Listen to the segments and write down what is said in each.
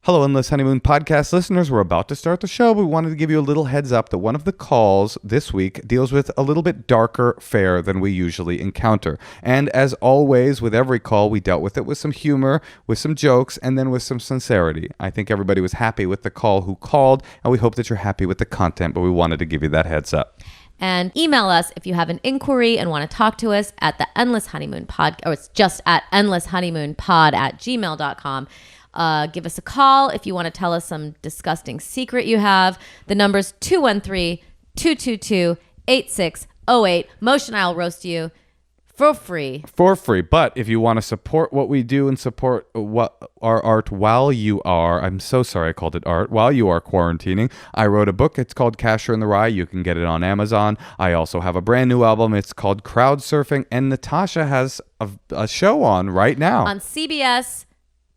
Hello, Endless Honeymoon podcast listeners. We're about to start the show, but we wanted to give you a little heads up that one of the calls this week deals with a little bit darker fare than we usually encounter. And as always, with every call, we dealt with it with some humor, with some jokes, and then with some sincerity. I think everybody was happy with the call who called, and we hope that you're happy with the content, but we wanted to give you that heads up. And email us if you have an inquiry and want to talk to us at the Endless Honeymoon Pod, or it's just at endlesshoneymoonpod@gmail.com. Give us a call if you want to tell us some disgusting secret you have. The number's 213-222-8608. Moshe and I will roast you for free. For free. But if you want to support what we do and support what our art while you are, I'm so sorry I called it art, while you are quarantining, I wrote a book. It's called Casher in the Rye. You can get it on Amazon. I also have a brand new album. It's called Crowd Surfing. And Natasha has a show on right now. On CBS,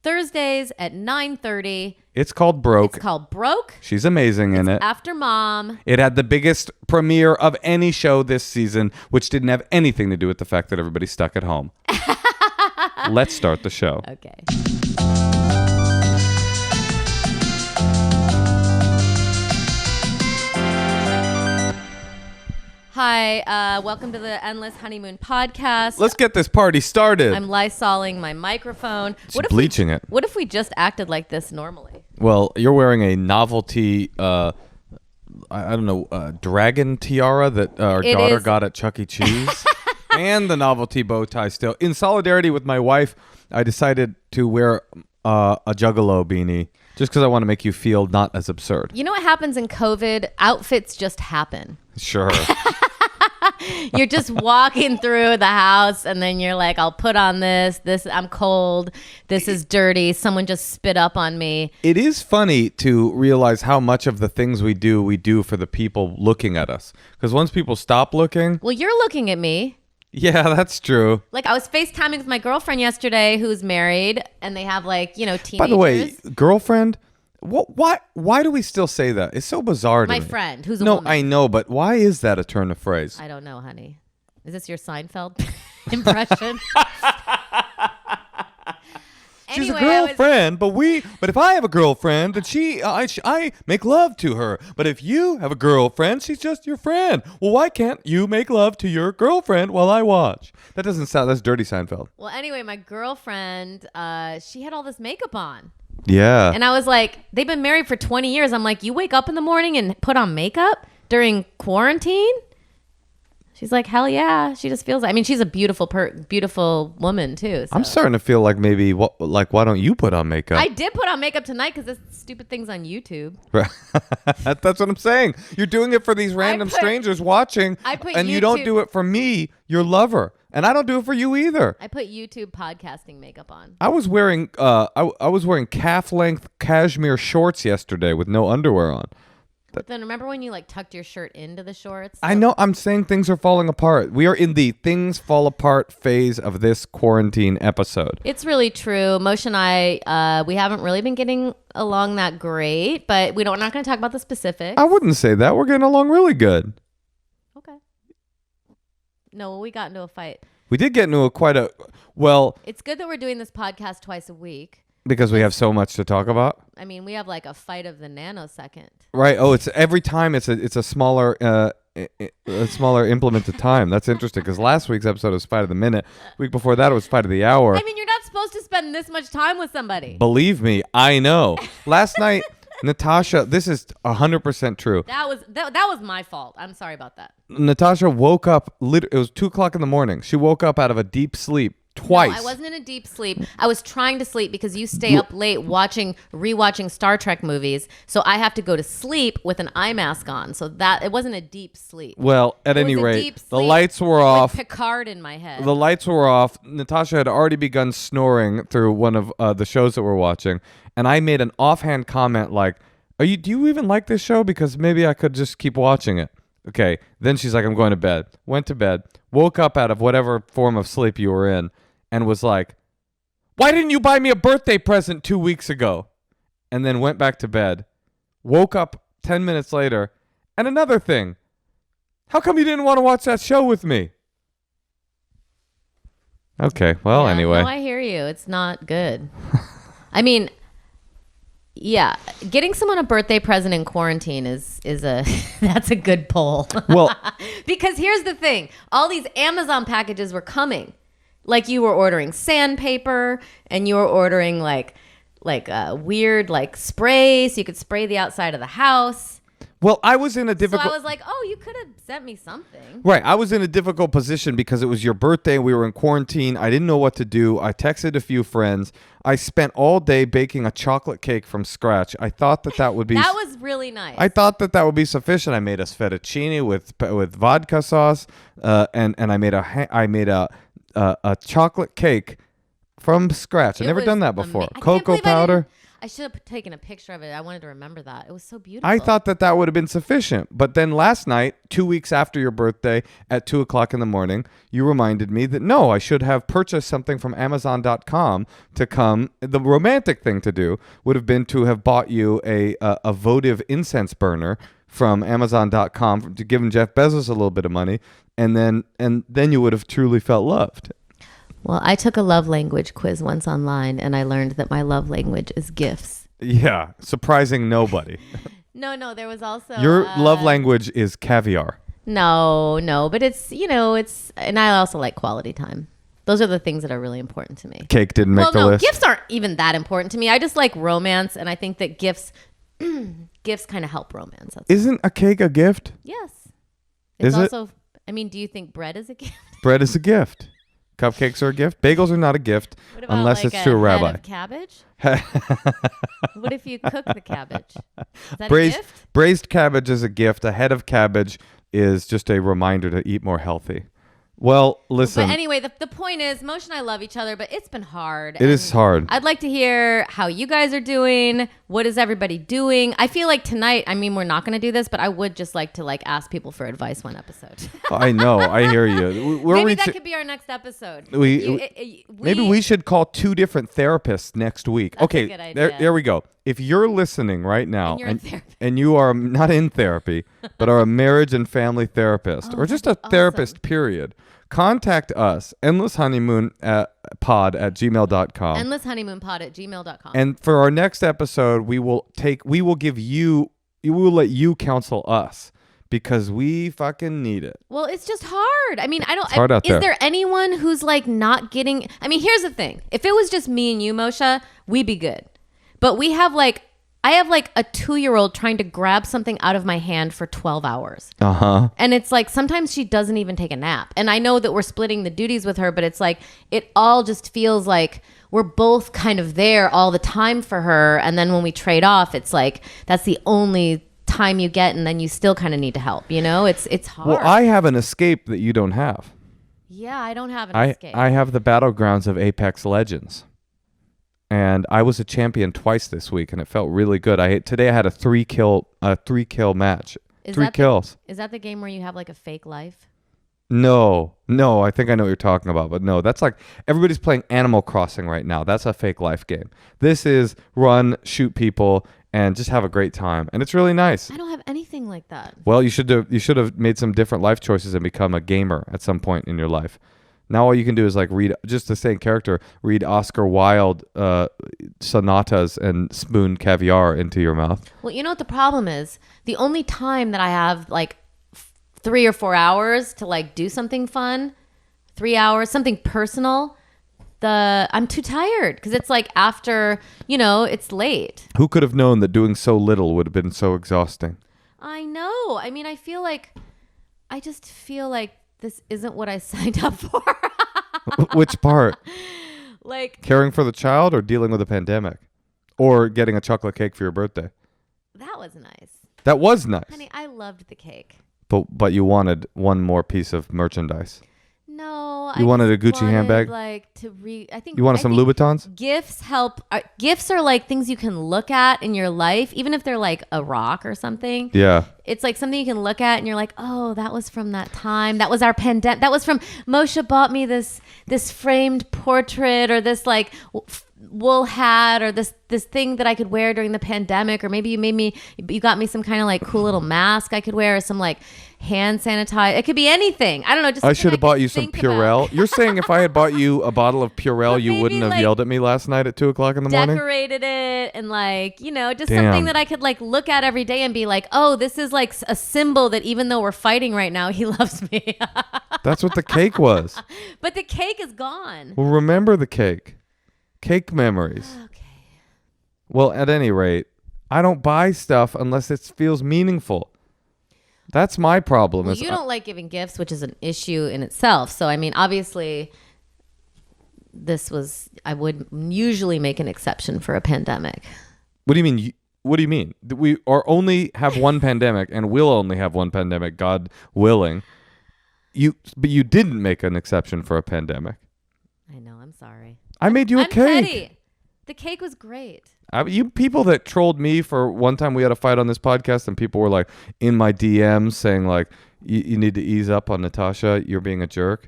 Thursdays at 9:30. It's called Broke. It's called Broke. She's amazing in it. After Mom. It had the biggest premiere of any show this season, which didn't have anything to do with the fact that everybody's stuck at home. Let's start the show. Okay. Hi, welcome to the Endless Honeymoon podcast. Let's get this party started. I'm Lysoling my microphone. She's bleaching it. What if we just acted like this normally? Well, you're wearing a novelty, I don't know, dragon tiara that our daughter got at Chuck E. Cheese. And the novelty bow tie still. In solidarity with my wife, I decided to wear a Juggalo beanie just because I want to make you feel not as absurd. You know what happens in COVID? Outfits just happen. Sure. You're just walking through the house and then you're like, I'll put on this, I'm cold, this is dirty, someone just spit up on me. It is funny to realize how much of the things we do for the people looking at us. Because once people stop looking... Well, you're looking at me. Yeah, that's true. Like, I was FaceTiming with my girlfriend yesterday who's married and they have teenagers. By the way, girlfriend... Why do we still say that? It's so bizarre to me. My friend, who's a woman. No, I know, but why is that a turn of phrase? I don't know, honey. Is this your Seinfeld impression? She's a girlfriend, but if I have a girlfriend, then I make love to her. But if you have a girlfriend, she's just your friend. Well, why can't you make love to your girlfriend while I watch? That doesn't sound. That's dirty Seinfeld. Well, anyway, my girlfriend, she had all this makeup on. Yeah. And I was like, they've been married for 20 years. I'm like, you wake up in the morning and put on makeup during quarantine? She's like, hell yeah. She just feels, she's a beautiful woman too. So. I'm starting to feel like maybe, why don't you put on makeup? I did put on makeup tonight because this stupid thing's on YouTube. That's what I'm saying. You're doing it for these random strangers watching, and you don't do it for me, your lover. And I don't do it for you either. I put YouTube podcasting makeup on. I was wearing calf-length cashmere shorts yesterday with no underwear on. But then remember when you tucked your shirt into the shorts? I know. I'm saying things are falling apart. We are in the things fall apart phase of this quarantine episode. It's really true. Moshe and I, we haven't really been getting along that great, but we're not going to talk about the specifics. I wouldn't say that. We're getting along really good. Okay. No, we got into a fight. We did get into It's good that we're doing this podcast twice a week. Because we have so much to talk about. We have a fight of the nanosecond. Right. Oh, it's every time it's a smaller implement of time. That's interesting because last week's episode was fight of the minute. Week before that it was fight of the hour. You're not supposed to spend this much time with somebody. Believe me, I know. Last night, Natasha, this is 100% true. That was my fault. I'm sorry about that. Natasha woke up. It was 2:00 in the morning. She woke up out of a deep sleep. Twice. No, I wasn't in a deep sleep. I was trying to sleep because you stay up late rewatching Star Trek movies. So I have to go to sleep with an eye mask on. So that it wasn't a deep sleep. Well, at any rate, the lights were off. With Picard in my head. The lights were off. Natasha had already begun snoring through one of the shows that we're watching, and I made an offhand comment like, do you even like this show? Because maybe I could just keep watching it. Okay. Then she's like, I'm going to bed. Went to bed. Woke up out of whatever form of sleep you were in. And was like, why didn't you buy me a birthday present 2 weeks ago? And then went back to bed. Woke up 10 minutes later. And another thing. How come you didn't want to watch that show with me? Okay, well, anyway. No, I hear you. It's not good. I mean, Yeah, getting someone a birthday present in quarantine is a that's a good poll. Well, because here's the thing: all these Amazon packages were coming, like you were ordering sandpaper and you were ordering like weird like spray so you could spray the outside of the house. well, I was in a So difficult. I was like, oh, you could have sent me something. Right. I was in a difficult position because it was your birthday. We were in quarantine. I didn't know what to do. I texted a few friends. I spent all day baking a chocolate cake from scratch. I thought that would be. That was really nice. I thought that would be sufficient. I made us fettuccine with vodka sauce, and I made a chocolate cake from scratch. I've never done that before. I can't Cocoa believe powder. I should have taken a picture of it. I wanted to remember that. It was so beautiful. I thought that would have been sufficient. But then last night, 2 weeks after your birthday at 2:00 in the morning, you reminded me that no, I should have purchased something from Amazon.com to come. The romantic thing to do would have been to have bought you a votive incense burner from Amazon.com to give Jeff Bezos a little bit of money. And then you would have truly felt loved. Well, I took a love language quiz once online, and I learned that my love language is gifts. Yeah, surprising nobody. No, there was also... Your love language is caviar. No, but it's, and I also like quality time. Those are the things that are really important to me. Cake didn't make the list. Gifts aren't even that important to me. I just like romance, and I think that gifts kind of help romance. Isn't a cake a gift? Yes. It's Is it? also, I mean, do you think bread is a gift? Bread is a gift. Cupcakes are a gift. Bagels are not a gift What about unless like it's to a rabbi. Head of cabbage? What if you cook the cabbage? Is that a gift? Braised cabbage is a gift. A head of cabbage is just a reminder to eat more healthy. Well, listen. But anyway, the point is, Moshe and I love each other, but it's been hard. It is hard. I'd like to hear how you guys are doing. What is everybody doing? I feel like tonight, I mean, we're not going to do this, but I would just like to ask people for advice one episode. I know. I hear you. Maybe that could be our next episode. Maybe we should call 2 different therapists next week. That's okay, a good idea. there we go. If you're listening right now And you're in therapy. and you are not in therapy, but are a marriage and family therapist or just a therapist, period, contact us, endlesshoneymoonpod@gmail.com. Endlesshoneymoonpod@gmail.com. And for our next episode, we will let you counsel us because we fucking need it. Well, it's just hard. I mean, It's hard out there. Is there anyone who's like not getting, I mean, here's the thing. If it was just me and you, Moshe, we'd be good. But I have like a 2-year-old trying to grab something out of my hand for 12 hours. Uh-huh. And it's like sometimes she doesn't even take a nap. And I know that we're splitting the duties with her, but it's like it all just feels like we're both kind of there all the time for her. And then when we trade off, it's like that's the only time you get, and then you still kind of need to help. It's hard. Well, I have an escape that you don't have. Yeah, I don't have an escape. I have the battlegrounds of Apex Legends. And I was a champion twice this week, and it felt really good. Today I had a 3-kill match. Is 3 kills. Is that the game where you have like a fake life? No, I think I know what you're talking about, but no, that's like everybody's playing Animal Crossing right now. That's a fake life game. This is run, shoot people, and just have a great time, and it's really nice. I don't have anything like that. Well, you should have made some different life choices and become a gamer at some point in your life. Now all you can do is like read just the same character, read Oscar Wilde sonatas and spoon caviar into your mouth. Well, you know what the problem is? The only time that I have like 3 or 4 hours to like do something fun, 3 hours, something personal, I'm too tired because it's like after, it's late. Who could have known that doing so little would have been so exhausting? I know. I mean, I just feel like this isn't what I signed up for. Which part? Like caring for the child or dealing with a pandemic? Or getting a chocolate cake for your birthday? That was nice. That was nice. Honey, I loved the cake. But you wanted one more piece of merchandise. No, you wanted a Gucci handbag. I think you wanted some Louboutins. Gifts help. Gifts are like things you can look at in your life, even if they're like a rock or something. Yeah, it's like something you can look at and you're like, oh, that was from that time. That was our pandemic. That was from Moshe bought me this framed portrait or this like wool hat or this thing that I could wear during the pandemic, or maybe you got me some kind of like cool little mask I could wear, or some like hand sanitizer. It could be anything. I don't know. Just I should have bought you some think about. Purell. You're saying if I had bought you a bottle of Purell, But you maybe, wouldn't have like, yelled at me last night at 2:00 in the morning? Decorated it and like, just Damn. something that I could like look at every day and be like, oh, this is like a symbol that even though we're fighting right now, he loves me. That's what the cake was. But the cake is gone. Well, remember the cake. Cake memories. Okay. Well, at any rate, I don't buy stuff unless it feels meaningful. That's my problem. Well, you don't like giving gifts, which is an issue in itself. So, I mean, obviously, I would usually make an exception for a pandemic. What do you mean? What do you mean? We are only have one pandemic, and will only have one pandemic, God willing. But you didn't make an exception for a pandemic. I know. I'm sorry. I made you a I'm cake. petty. The cake was great. You people that trolled me for one time we had a fight on this podcast, and people were like in my DMs saying like, you need to ease up on Natasha. You're being a jerk.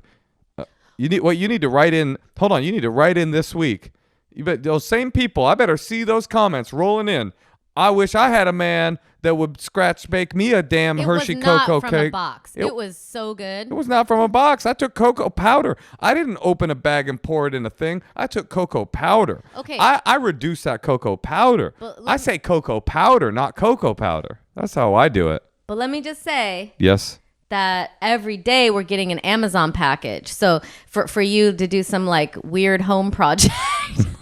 You need to write in. Hold on. You need to write in this week. Those same people. I better see those comments rolling in. I wish I had a man that would bake me a damn Hershey cocoa It was not from cake. a box. It was so good. It was not from a box. I took cocoa powder. I didn't open a bag and pour it in a thing. I took cocoa powder. Okay. I reduced that cocoa powder. I say cocoa powder, not cocoa powder. That's how I do it. But let me just say Yes. that every day we're getting an Amazon package. So for you to do some like weird home project.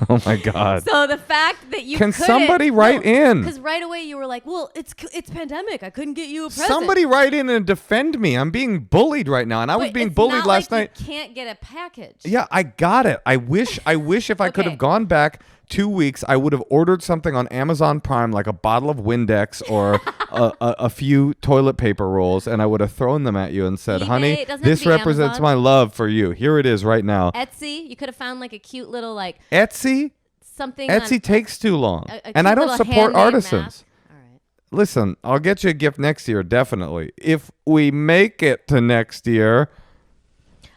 Oh my God. So the fact that you Can somebody write in? Because right away you were like, well, it's pandemic. I couldn't get you a present. Somebody write in and defend me. I'm being bullied right now, and I was being bullied last night. You can't get a package. Yeah, I got it. I wish if I could have gone back 2 weeks, I would have ordered something on Amazon Prime, like a bottle of Windex or a few toilet paper rolls, and I would have thrown them at you and said, eBay, honey, it doesn't have this to be represents Amazon. my love for you. Here it is right now. Etsy, you could have found like a cute little like Etsy? something. Etsy takes too long. a And I cute don't little support handmade artisans. mask. All right. Listen, I'll get you a gift next year, definitely. If we make it to next year.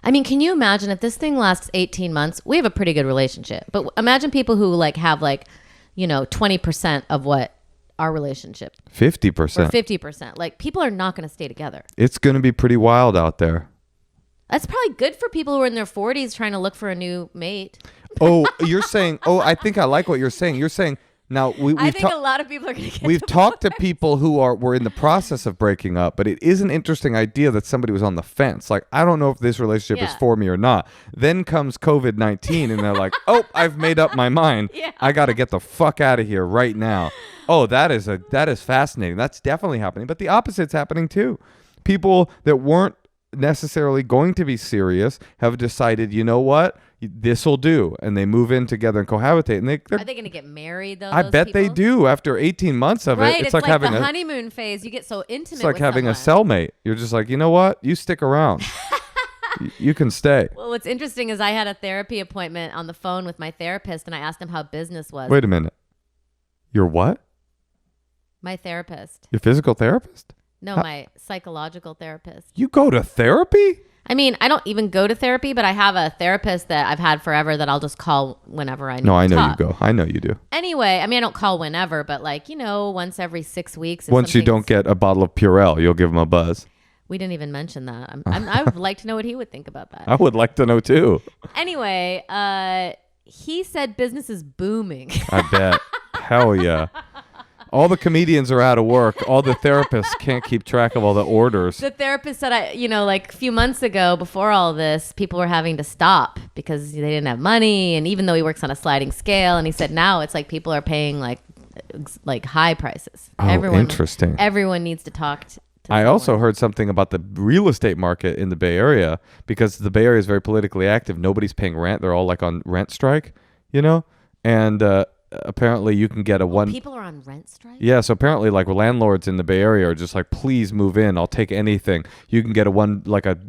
I mean, can you imagine if this thing lasts 18 months? We have a pretty good relationship. But imagine people who like have like, 20% of what our relationship. 50%. Or 50%. Like people are not going to stay together. It's going to be pretty wild out there. That's probably good for people who are in their 40s trying to look for a new mate. Oh, you're saying, I think I like what you're saying. You're saying, now I think a lot of people are going to get we've talked to people who were in the process of breaking up, but it is an interesting idea that somebody was on the fence. Like, I don't know if this relationship is for me or not. Then comes COVID-19 and they're like, oh, I've made up my mind. Yeah. I got to get the fuck out of here right now. Oh, that is fascinating. That's definitely happening. But the opposite's happening too. People that weren't necessarily going to be serious have decided, you know what? This will do, and they move in together and cohabitate. And Are they going to get married though? I those bet they people? do after 18 months of Right, it. it's like having the a honeymoon phase. You get so intimate. It's like with having someone. a cellmate. You're just like, you know what? You stick around. You can stay. Well, what's interesting is I had a therapy appointment on the phone with my therapist, and I asked him how business was. Wait a minute. You're what? My therapist. Your physical therapist? No, my psychological therapist. You go to therapy? I mean, I don't even go to therapy, but I have a therapist that I've had forever that I'll just call whenever I need No, I to know talk. you go. I know you do. Anyway, I mean, I don't call whenever, but like, once every 6 weeks. if Once you don't something's- get a bottle of Purell, you'll give him a buzz. We didn't even mention that. I would like to know what he would think about that. I would like to know too. Anyway, he said business is booming. I bet. Hell yeah. All the comedians are out of work. All the therapists can't keep track of all the orders. The therapist said, like a few months ago, before all this, people were having to stop because they didn't have money. And even though he works on a sliding scale, and he said now it's like people are paying like high prices. Oh, interesting. Everyone needs to talk to I someone. also heard something about the real estate market in the Bay Area, because the Bay Area is very politically active. Nobody's paying rent. They're all like on rent strike, and apparently you can get People are on rent strike? Yeah, so apparently like landlords in the Bay Area are just like, please move in. I'll take anything. You can get a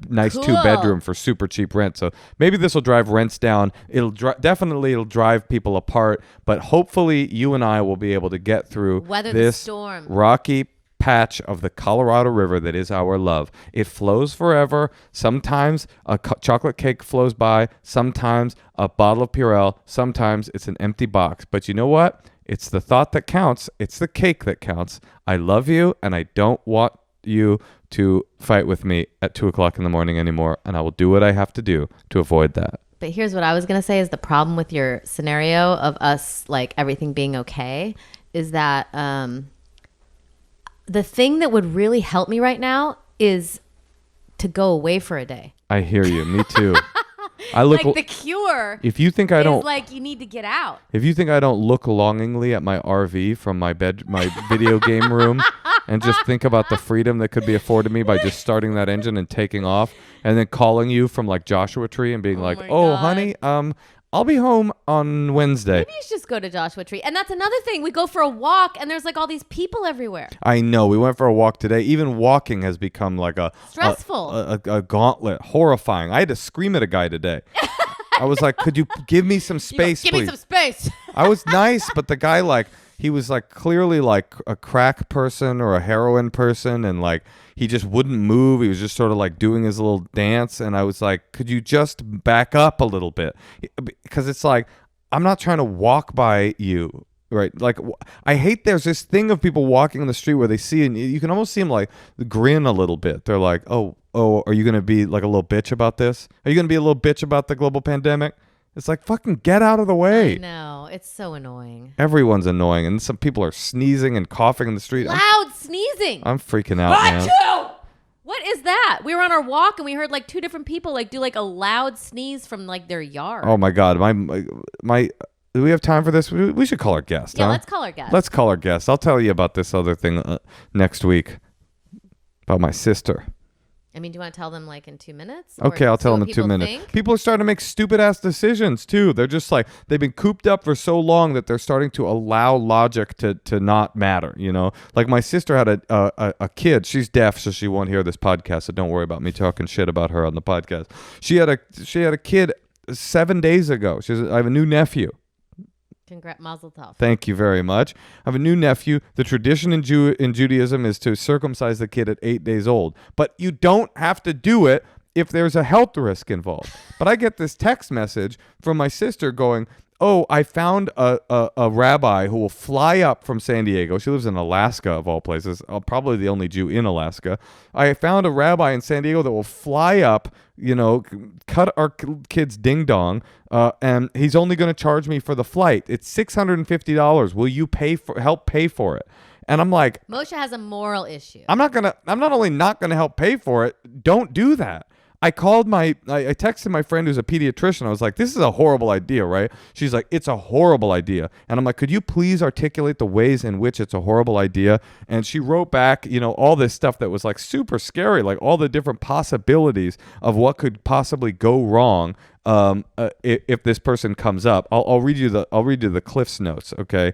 nice Cool. 2-bedroom for super cheap rent. So maybe this will drive rents down. It'll drive people apart, but hopefully you and I will be able to get through Weather the this storm. rocky patch of the Colorado River that is our love. It flows forever. Sometimes a chocolate cake flows by. Sometimes a bottle of Purell. Sometimes it's an empty box. But you know what? It's the thought that counts. It's the cake that counts. I love you, and I don't want you to fight with me at 2 o'clock in the morning anymore, and I will do what I have to do to avoid that. But here's what I was going to say is the problem with your scenario of us, like everything being okay, is that the thing that would really help me right now is to go away for a day. I hear you. Me too. I look like the cure. If you think I don't, is like you need to get out. If you think I don't look longingly at my RV from my video game room, and just think about the freedom that could be afforded me by just starting that engine and taking off, and then calling you from like Joshua Tree and being like, "Oh, honey, I'll be home on Wednesday." Maybe you should just go to Joshua Tree. And that's another thing. We go for a walk, and there's like all these people everywhere. I know. We went for a walk today. Even walking has become like stressful, a gauntlet, horrifying. I had to scream at a guy today. I was like, "Could you give me some space, give please?" Me some space. I was nice, but the guy he was like clearly like a crack person or a heroin person, and like he just wouldn't move. He was just sort of like doing his little dance, and I was like, could you just back up a little bit? Because it's like, I'm not trying to walk by you, right? Like, I hate there's this thing of people walking on the street where they see, and you can almost see them like grin a little bit. They're like, oh, are you going to be like a little bitch about this? Are you going to be a little bitch about the global pandemic? It's like, fucking get out of the way. I know. It's so annoying. Everyone's annoying. And some people are sneezing and coughing in the street. Loud sneezing. I'm freaking out, man. What is that? We were on our walk and we heard like two different people like do like a loud sneeze from like their yard. Oh, my God. My do we have time for this? We should call our guest, Yeah, huh? let's call our guest. Let's call our guest. I'll tell you about this other thing next week about my sister. I mean, do you want to tell them like in 2 minutes? Okay, I'll tell them in 2 minutes. People are starting to make stupid ass decisions too. They're just like, they've been cooped up for so long that they're starting to allow logic to not matter, you know? Like my sister had a kid. She's deaf, so she won't hear this podcast, so don't worry about me talking shit about her on the podcast. She had a kid 7 days ago. I have a new nephew. Mazel tov. Thank you very much. I have a new nephew. The tradition in Judaism is to circumcise the kid at 8 days old. But you don't have to do it if there's a health risk involved. But I get this text message from my sister going, oh, I found a rabbi who will fly up from San Diego. She lives in Alaska, of all places. Probably the only Jew in Alaska. I found a rabbi in San Diego that will fly up, you know, cut our kid's ding-dong, and he's only going to charge me for the flight. It's $650. Will you help pay for it? And I'm like, Moshe has a moral issue. I'm not only not going to help pay for it, don't do that. I texted my friend who's a pediatrician. I was like, this is a horrible idea, right? She's like, it's a horrible idea. And I'm like, could you please articulate the ways in which it's a horrible idea? And she wrote back, you know, all this stuff that was like super scary, like all the different possibilities of what could possibly go wrong if this person comes up. I'll read you the Cliff's notes, okay?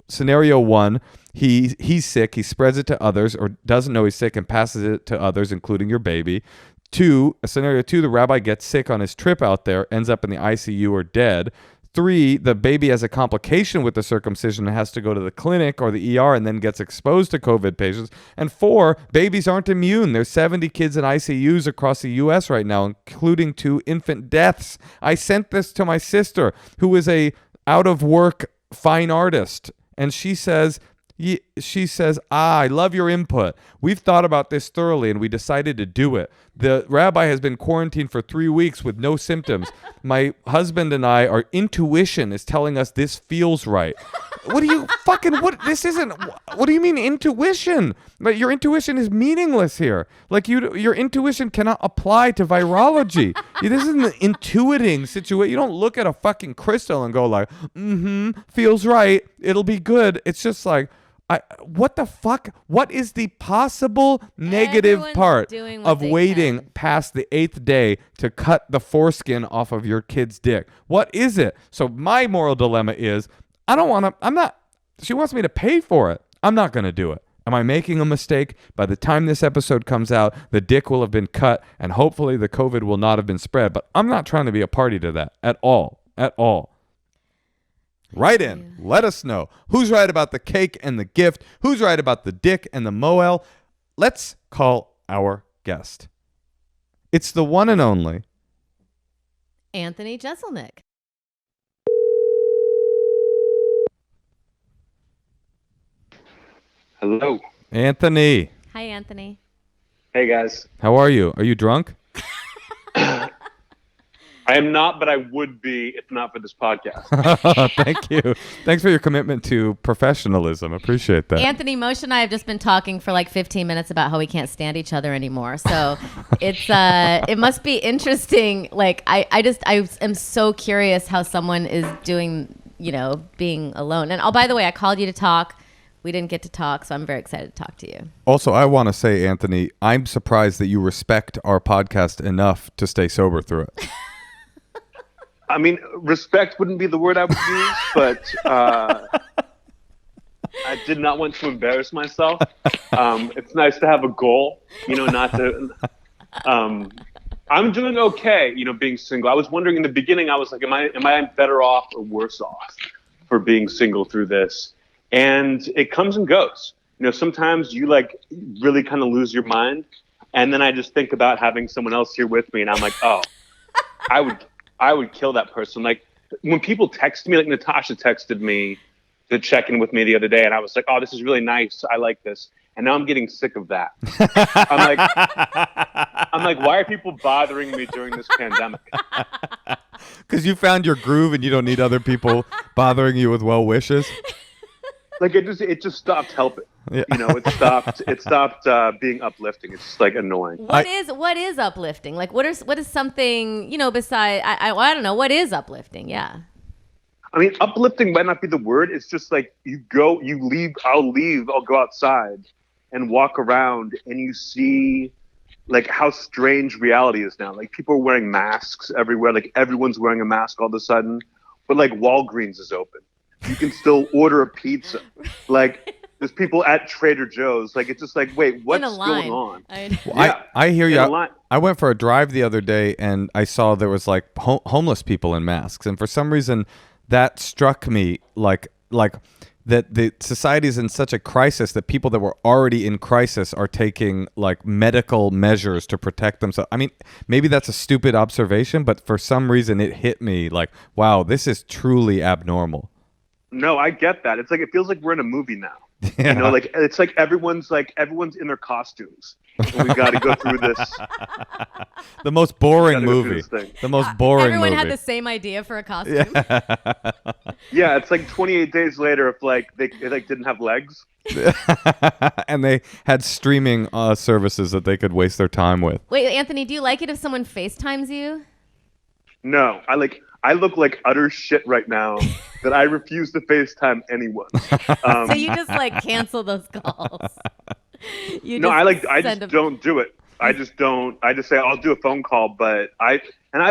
Scenario 1, he's sick, he spreads it to others or doesn't know he's sick and passes it to others, including your baby. Scenario 2, the rabbi gets sick on his trip out there, ends up in the ICU or dead. 3, the baby has a complication with the circumcision and has to go to the clinic or the ER and then gets exposed to COVID patients. And 4, babies aren't immune. There's 70 kids in ICUs across the U.S. right now, including 2 infant deaths. I sent this to my sister, who is a out-of-work fine artist. And she says, I love your input. We've thought about this thoroughly and we decided to do it. The rabbi has been quarantined for 3 weeks with no symptoms. My husband and our intuition is telling us this feels right. What do you mean intuition? Like, your intuition is meaningless here. Like your intuition cannot apply to virology. This isn't an intuiting situation. You don't look at a fucking crystal and go like, feels right. It'll be good. It's just like, what the fuck? What is the possible negative part of waiting past the 8th day to cut the foreskin off of your kid's dick? What is it? So my moral dilemma is, she wants me to pay for it. I'm not going to do it. Am I making a mistake? By the time this episode comes out, the dick will have been cut and hopefully the COVID will not have been spread. But I'm not trying to be a party to that at all. At all. Write in. Let us know. Who's right about the cake and the gift? Who's right about the dick and the moel? Let's call our guest. It's the one and only Anthony Jeselnik. Hello. Anthony. Hi, Anthony. Hey, guys. How are you? Are you drunk? I am not, but I would be if not for this podcast. Thank you. Thanks for your commitment to professionalism. Appreciate that. Anthony, Moshe and I have just been talking for like 15 minutes about how we can't stand each other anymore. So it must be interesting. Like I am so curious how someone is doing, being alone. And by the way, I called you to talk. We didn't get to talk, so I'm very excited to talk to you. Also, I want to say, Anthony, I'm surprised that you respect our podcast enough to stay sober through it. I mean, respect wouldn't be the word I would use, but I did not want to embarrass myself. It's nice to have a goal, not to. I'm doing okay, being single. I was wondering in the beginning, I was like, am I better off or worse off for being single through this? And it comes and goes. Sometimes you like really kind of lose your mind, and then I just think about having someone else here with me, and I'm like, oh, I would kill that person. Like when people text me, like Natasha texted me to check in with me the other day, and I was like, oh, this is really nice. I like this. And now I'm getting sick of that. I'm like, why are people bothering me during this pandemic? Because you found your groove and you don't need other people bothering you with well wishes. Like it just stopped helping. Yeah. It stopped being uplifting. It's just like annoying. What is uplifting? Like what is something, besides I don't know, what is uplifting? Yeah. I mean, uplifting might not be the word. It's just like I'll go outside and walk around and you see like how strange reality is now. Like people are wearing masks everywhere. Like everyone's wearing a mask all of a sudden, but like Walgreens is open. You can still order a pizza. Like there's people at Trader Joe's. Like it's just like, wait, what's going on? I hear you. I went for a drive the other day and I saw there was like homeless people in masks, and for some reason that struck me like that the society is in such a crisis that people that were already in crisis are taking like medical measures to protect themselves. I mean, maybe that's a stupid observation, but for some reason it hit me like, wow, this is truly abnormal. No, I get that. It's like it feels like we're in a movie now. Yeah. Like it's like everyone's in their costumes. And we got to go through this. The most boring movie. The most boring Everyone movie. had the same idea for a costume. Yeah, it's like 28 days later if like they didn't have legs. And they had streaming services that they could waste their time with. Wait, Anthony, do you like it if someone FaceTimes you? No, I look like utter shit right now that I refuse to FaceTime anyone. So you just like cancel those calls. I just don't do it. I just don't. I just say I'll do a phone call, but I've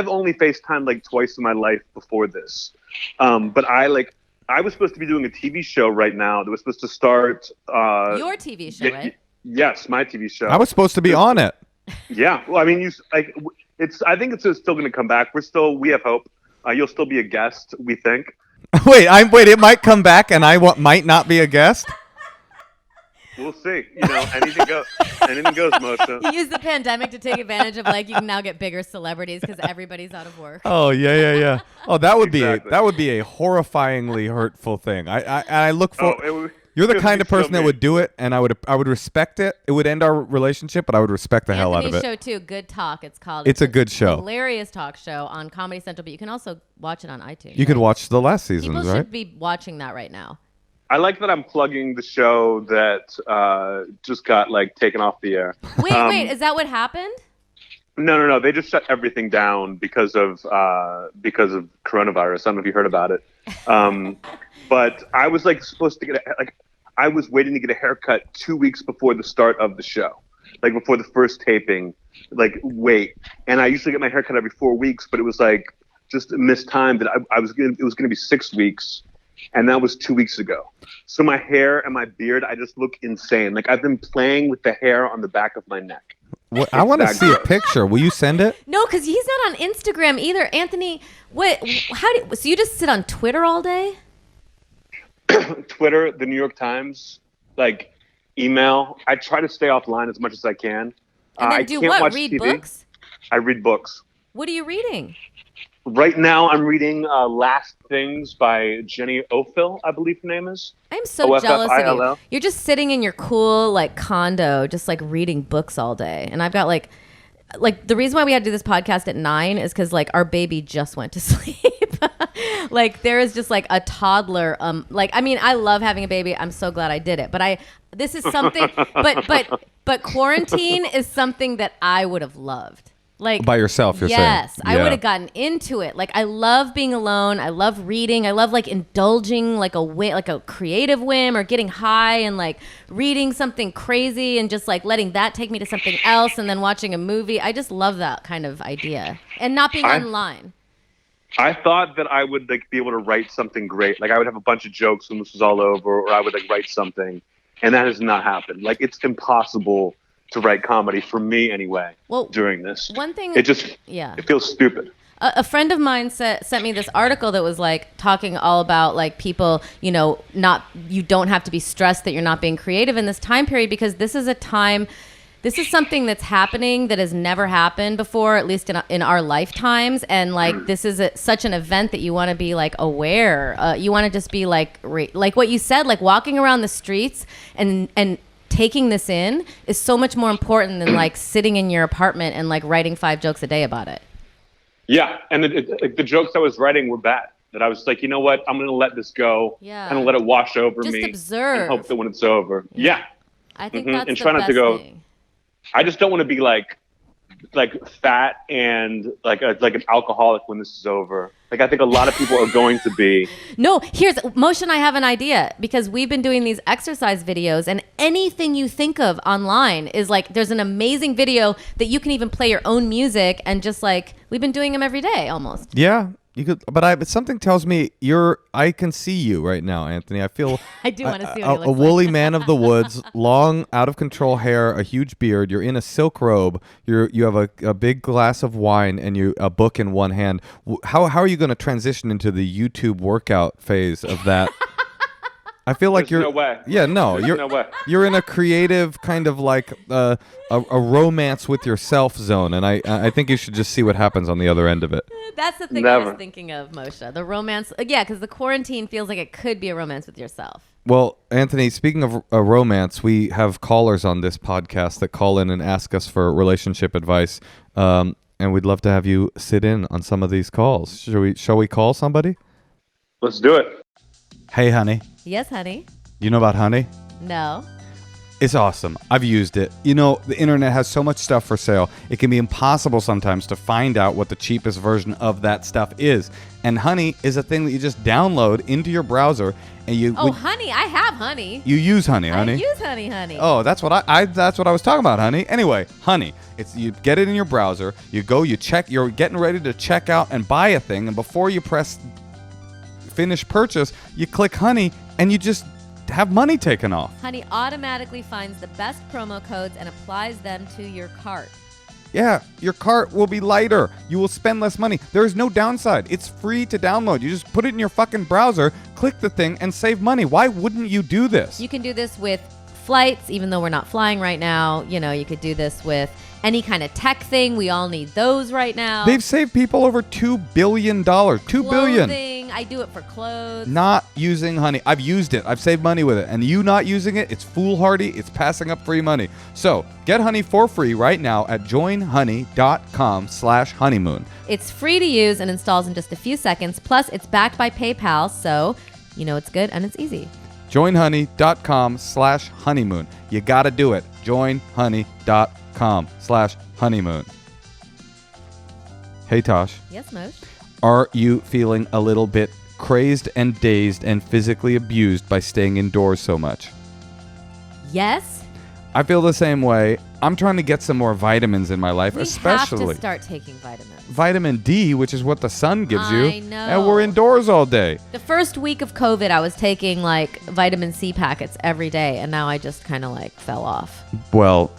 only FaceTimed like twice in my life before this. But I was supposed to be doing a TV show right now that was supposed to start. Your TV show, right? Yes, my TV show. I was supposed to be on it. Yeah, well, I mean, I think it's still going to come back. We have hope. You'll still be a guest, we think. Wait, it might come back, and I might not be a guest. We'll see. Anything goes. Anything goes, Moshe. You use the pandemic to take advantage of like you can now get bigger celebrities because everybody's out of work. Oh yeah. Oh, that would Exactly. be a horrifyingly hurtful thing. I look for. You're the kind of person that me. would do it, and I would respect it. It would end our relationship, but I would respect the hell out of Anthony's it. show too, Good Talk. It's called. It's a good show. Hilarious talk show on Comedy Central, but you can also watch it on iTunes. You could watch the last seasons, People right? should be watching that right now. I like that I'm plugging the show that just got like taken off the air. Wait, is that what happened? No. They just shut everything down because of coronavirus. I don't know if you heard about it. But I was like supposed to I was waiting to get a haircut 2 weeks before the start of the show, like before the first taping. And I usually get my haircut every 4 weeks, but it was like just mistimed that it was gonna be 6 weeks, and that was 2 weeks ago. So my hair and my beard, I just look insane. Like I've been playing with the hair on the back of my neck. I want to see a picture. Will you send it? No, because he's not on Instagram either. Anthony, so you just sit on Twitter all day? Twitter, the New York Times, like email. I try to stay offline as much as I can. And then I do can't what? watch Read TV. books? I read books. What are you reading? Right now, I'm reading Last Things by Jenny Ophil, I believe her name is. I'm so jealous of you. Offill. You're just sitting in your cool like condo, just like reading books all day. And I've got like the reason why we had to do this podcast at 9 is because like our baby just went to sleep. Like there is just like a toddler. Like I mean, I love having a baby. I'm so glad I did it. But this is something. but quarantine is something that I would have loved. Like by yourself, you're saying? Yes, I Yeah. would have gotten into it. Like I love being alone. I love reading. I love like indulging like a creative whim or getting high and like reading something crazy and just like letting that take me to something else and then watching a movie. I just love that kind of idea and not being online. I thought that I would like be able to write something great. Like I would have a bunch of jokes when this was all over, or I would like write something, and that has not happened. Like it's impossible to write comedy for me anyway. Well, during this, one thing it feels stupid. A friend of mine sent me this article that was like talking all about like people, you don't have to be stressed that you're not being creative in this time period because this is a time. This is something that's happening that has never happened before, at least in our lifetimes. And like, this is such an event that you want to be like aware. You want to just be like what you said, like walking around the streets and taking this in is so much more important than like sitting in your apartment and like writing 5 jokes a day about it. Yeah. And the jokes I was writing were bad. That I was like, you know what? I'm going to let this go. Yeah. And let it wash over just me. Observe. And hope that when it's over. Yeah. I think that's and the try not best to go. thing. I just don't want to be like fat and like an alcoholic when this is over. Like I think a lot of people are going to be. No, Moshe and I have an idea because we've been doing these exercise videos and anything you think of online is like there's an amazing video that you can even play your own music and just like we've been doing them every day almost. Yeah. You could, but something tells me I can see you right now, Anthony. I feel I do want to see what he looks a woolly man of the woods, long, out of control hair, a huge beard. You're in a silk robe. You have a big glass of wine and a book in one hand. How are you going to transition into the YouTube workout phase of that? I feel like There's no way. Yeah, no, There's no way. You're in a creative kind of like a romance with yourself zone, and I think you should just see what happens on the other end of it. That's the thing I was thinking of, Moshe. The romance, yeah, because the quarantine feels like it could be a romance with yourself. Well, Anthony, speaking of romance, we have callers on this podcast that call in and ask us for relationship advice, and we'd love to have you sit in on some of these calls. Shall we call somebody? Let's do it. Hey, honey. Yes, honey. You know about Honey? No. It's awesome. I've used it. You know, the internet has so much stuff for sale. It can be impossible sometimes to find out what the cheapest version of that stuff is. And Honey is a thing that you just download into your browser and you Honey, I have Honey. You use Honey. I use Honey. Oh, that's what that's what I was talking about, Honey. Anyway, Honey, you get it in your browser, you're getting ready to check out and buy a thing, and before you press finish purchase, you click Honey and you just have money taken off. Honey automatically finds the best promo codes and applies them to your cart. Yeah, your cart will be lighter. You will spend less money. There is no downside. It's free to download. You just put it in your fucking browser, click the thing, and save money. Why wouldn't you do this? You can do this with flights, even though we're not flying right now. You know, you could do this with any kind of tech thing. We all need those right now. They've saved people over $2 billion. $2 billion. I do it for clothes. Not using Honey. I've used it. I've saved money with it. And you not using it, it's foolhardy. It's passing up free money. So get Honey for free right now at joinhoney.com/honeymoon. It's free to use and installs in just a few seconds. Plus, it's backed by PayPal, so you know it's good and it's easy. joinhoney.com/honeymoon. You got to do it. joinhoney.com/honeymoon. Hey, Tosh. Yes, Moshe? Are you feeling a little bit crazed and dazed and physically abused by staying indoors so much? Yes. I feel the same way. I'm trying to get some more vitamins in my life, especially. We have to start taking vitamins. Vitamin D, which is what the sun gives you. I know. And we're indoors all day. The first week of COVID, I was taking like vitamin C packets every day, and now I just kind of like fell off. Well,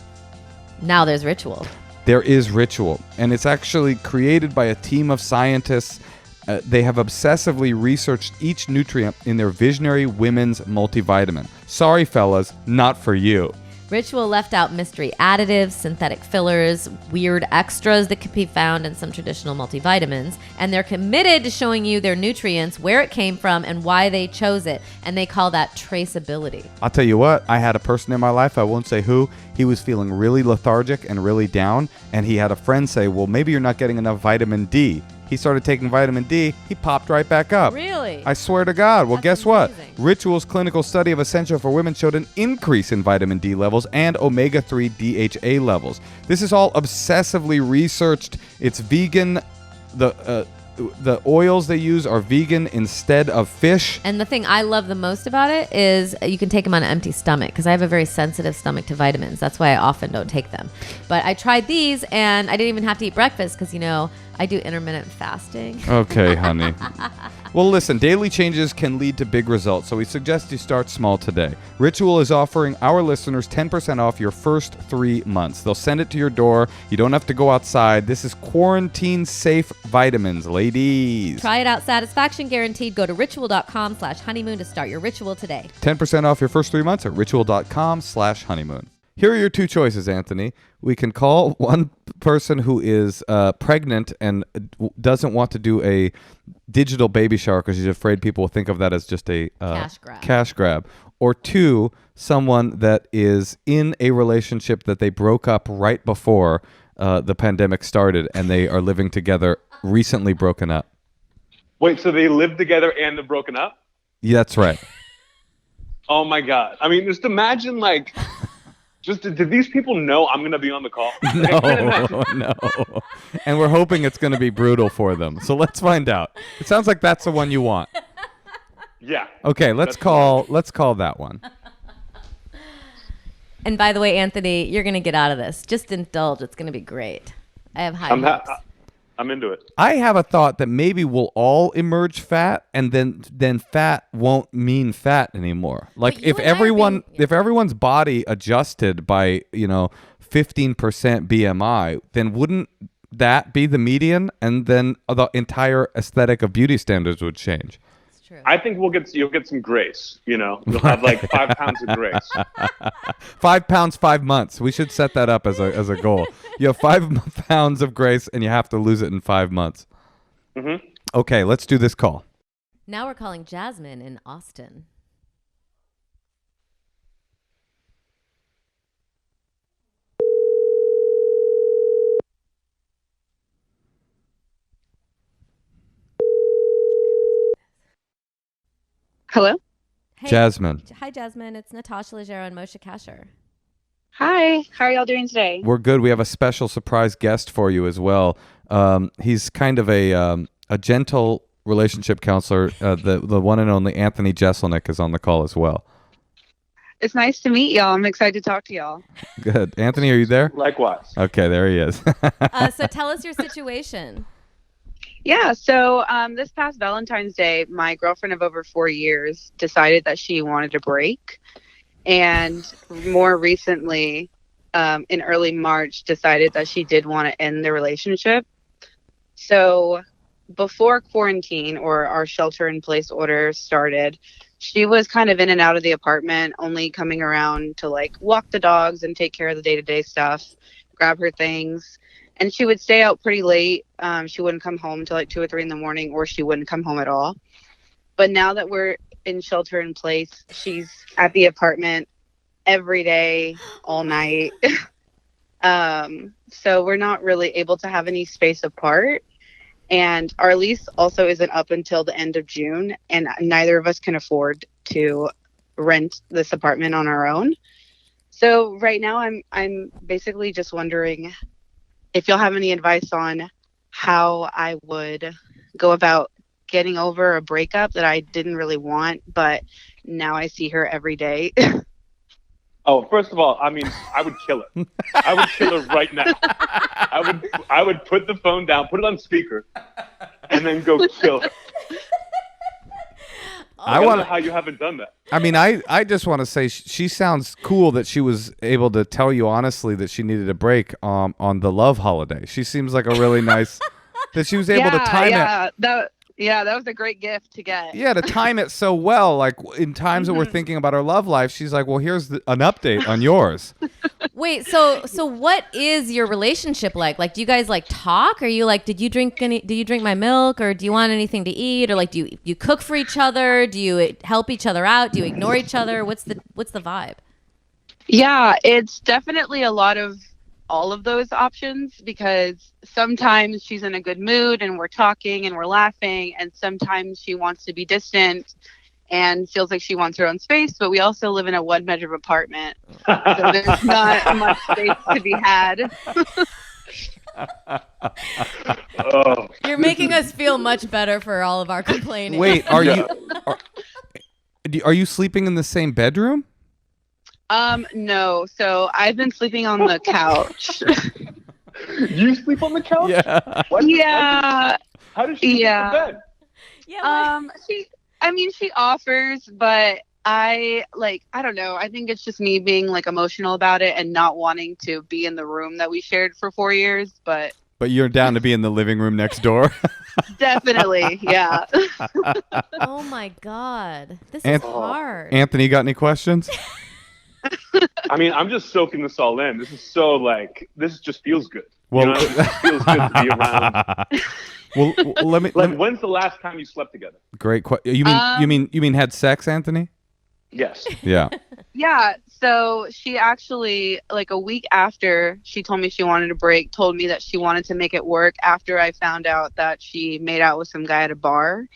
now there's ritual. There is ritual, and it's actually created by a team of scientists They have obsessively researched each nutrient in their Visionary Women's Multivitamin. Sorry, fellas, not for you. Ritual left out mystery additives, synthetic fillers, weird extras that could be found in some traditional multivitamins, and they're committed to showing you their nutrients, where it came from, and why they chose it, and they call that traceability. I'll tell you what, I had a person in my life, I won't say who, he was feeling really lethargic and really down, and he had a friend say, well, maybe you're not getting enough vitamin D. He started taking vitamin D. He popped right back up. Really? I swear to God. Well, That's guess what? amazing. Ritual's clinical study of Essential for Women showed an increase in vitamin D levels and omega-3 DHA levels. This is all obsessively researched. It's vegan. The oils they use are vegan instead of fish. And the thing I love the most about it is you can take them on an empty stomach, because I have a very sensitive stomach to vitamins. That's why I often don't take them. But I tried these, and I didn't even have to eat breakfast because, I do intermittent fasting. Okay, honey. Well, listen, daily changes can lead to big results, so we suggest you start small today. Ritual is offering our listeners 10% off your first 3 months. They'll send it to your door. You don't have to go outside. This is quarantine-safe vitamins, ladies. Try it out. Satisfaction guaranteed. Go to ritual.com/honeymoon to start your ritual today. 10% off your first 3 months at ritual.com/honeymoon. Here are your two choices, Anthony. We can call one person who is pregnant and doesn't want to do a digital baby shower because she's afraid people will think of that as just a cash grab. Or two, someone that is in a relationship that they broke up right before the pandemic started and they are living together, recently broken up. Wait, so they live together and they're broken up? Yeah, that's right. Oh my God. I mean, just imagine did these people know I'm going to be on the call? No. And we're hoping it's going to be brutal for them. So let's find out. It sounds like that's the one you want. Yeah. Okay, let's call that one. And by the way, Anthony, you're going to get out of this. Just indulge. It's going to be great. I have high hopes. I'm into it. I have a thought that maybe we'll all emerge fat, and then fat won't mean fat anymore. Like if everyone's body adjusted by 15% BMI, then wouldn't that be the median? And then the entire aesthetic of beauty standards would change. True. I think you'll get some grace. You'll have 5 pounds of grace. 5 pounds, 5 months. We should set that up as a goal. You have 5 pounds of grace, and you have to lose it in 5 months. Mm-hmm. Okay, let's do this call. Now we're calling Jasmine in Austin. Hello? Hey, Jasmine. Hi, Jasmine. It's Natasha Leggero and Moshe Kasher. Hi. How are y'all doing today? We're good. We have a special surprise guest for you as well. He's kind of a gentle relationship counselor. The one and only Anthony Jeselnik is on the call as well. It's nice to meet y'all. I'm excited to talk to y'all. Good. Anthony, are you there? Likewise. Okay, there he is. So tell us your situation. Yeah, so this past Valentine's Day, my girlfriend of over 4 years decided that she wanted a break. And more recently, in early March, decided that she did want to end the relationship. So before quarantine or our shelter-in-place order started, she was kind of in and out of the apartment, only coming around to walk the dogs and take care of the day-to-day stuff, grab her things. And she would stay out pretty late. She wouldn't come home till 2 or 3 in the morning, or she wouldn't come home at all. But now that we're in shelter in place, she's at the apartment every day, all night. So we're not really able to have any space apart. And our lease also isn't up until the end of June. And neither of us can afford to rent this apartment on our own. So right now I'm basically just wondering if y'all have any advice on how I would go about getting over a breakup that I didn't really want, but now I see her every day. Oh, first of all, I mean, I would kill her. I would kill her right now. I would put the phone down, put it on speaker, and then go kill her. I don't know how you haven't done that. I mean, I just want to say she sounds cool that she was able to tell you honestly that she needed a break on the love holiday. She seems like a really nice that she was able to time it. Yeah, that was a great gift to get. Yeah, to time it so well. Like in times that we're thinking about our love life, she's like, "Well, here's an update on yours." Wait, so what is your relationship like? Like, do you guys like talk? Are you like, did you drink my milk, or do you want anything to eat, or like, do you cook for each other? Do you help each other out? Do you ignore each other? What's the vibe? Yeah, it's definitely a lot of all of those options, because sometimes she's in a good mood and we're talking and we're laughing, and sometimes she wants to be distant and feels like she wants her own space, but we also live in a 1-bedroom apartment, so there's not much space to be had. Oh, You're making us feel much better for all of our complaining. Wait, are you sleeping in the same bedroom? No. So I've been sleeping on the couch. you sleep on the couch? Yeah. What? Yeah. How does she sleep in bed? Yeah. She offers, but I don't know. I think it's just me being like emotional about it and not wanting to be in the room that we shared for 4 years, but you're down to be in the living room next door. definitely, yeah. Oh my God, this is hard. Anthony, got any questions? I mean, I'm just soaking this all in. This is so this just feels good. Well, it just feels good to be around. Well, let me. When's the last time you slept together? Great question. You mean had sex, Anthony? Yes. Yeah. Yeah. So she actually, like a week after she told me she wanted a break, told me that she wanted to make it work after I found out that she made out with some guy at a bar.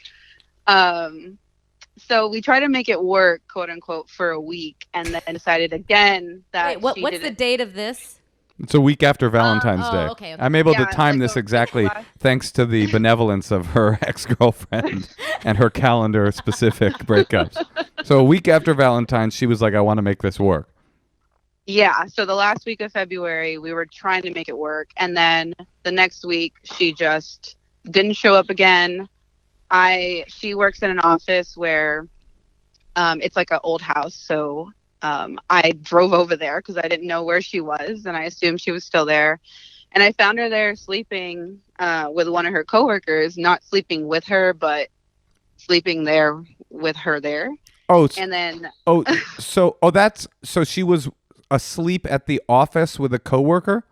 So we tried to make it work, quote unquote, for a week, and then decided again that. Wait, what's the date of this? It's a week after Valentine's Day. Okay. I'm able to time like this exactly thanks to the benevolence of her ex-girlfriend and her calendar-specific breakups. So a week after Valentine's, she was like, I want to make this work. Yeah. So the last week of February, we were trying to make it work. And then the next week, she just didn't show up again. She works in an office where it's like an old house. So I drove over there because I didn't know where she was, and I assumed she was still there. And I found her there sleeping with one of her coworkers, not sleeping with her, but sleeping there with her there. Oh, and then so she was asleep at the office with a coworker?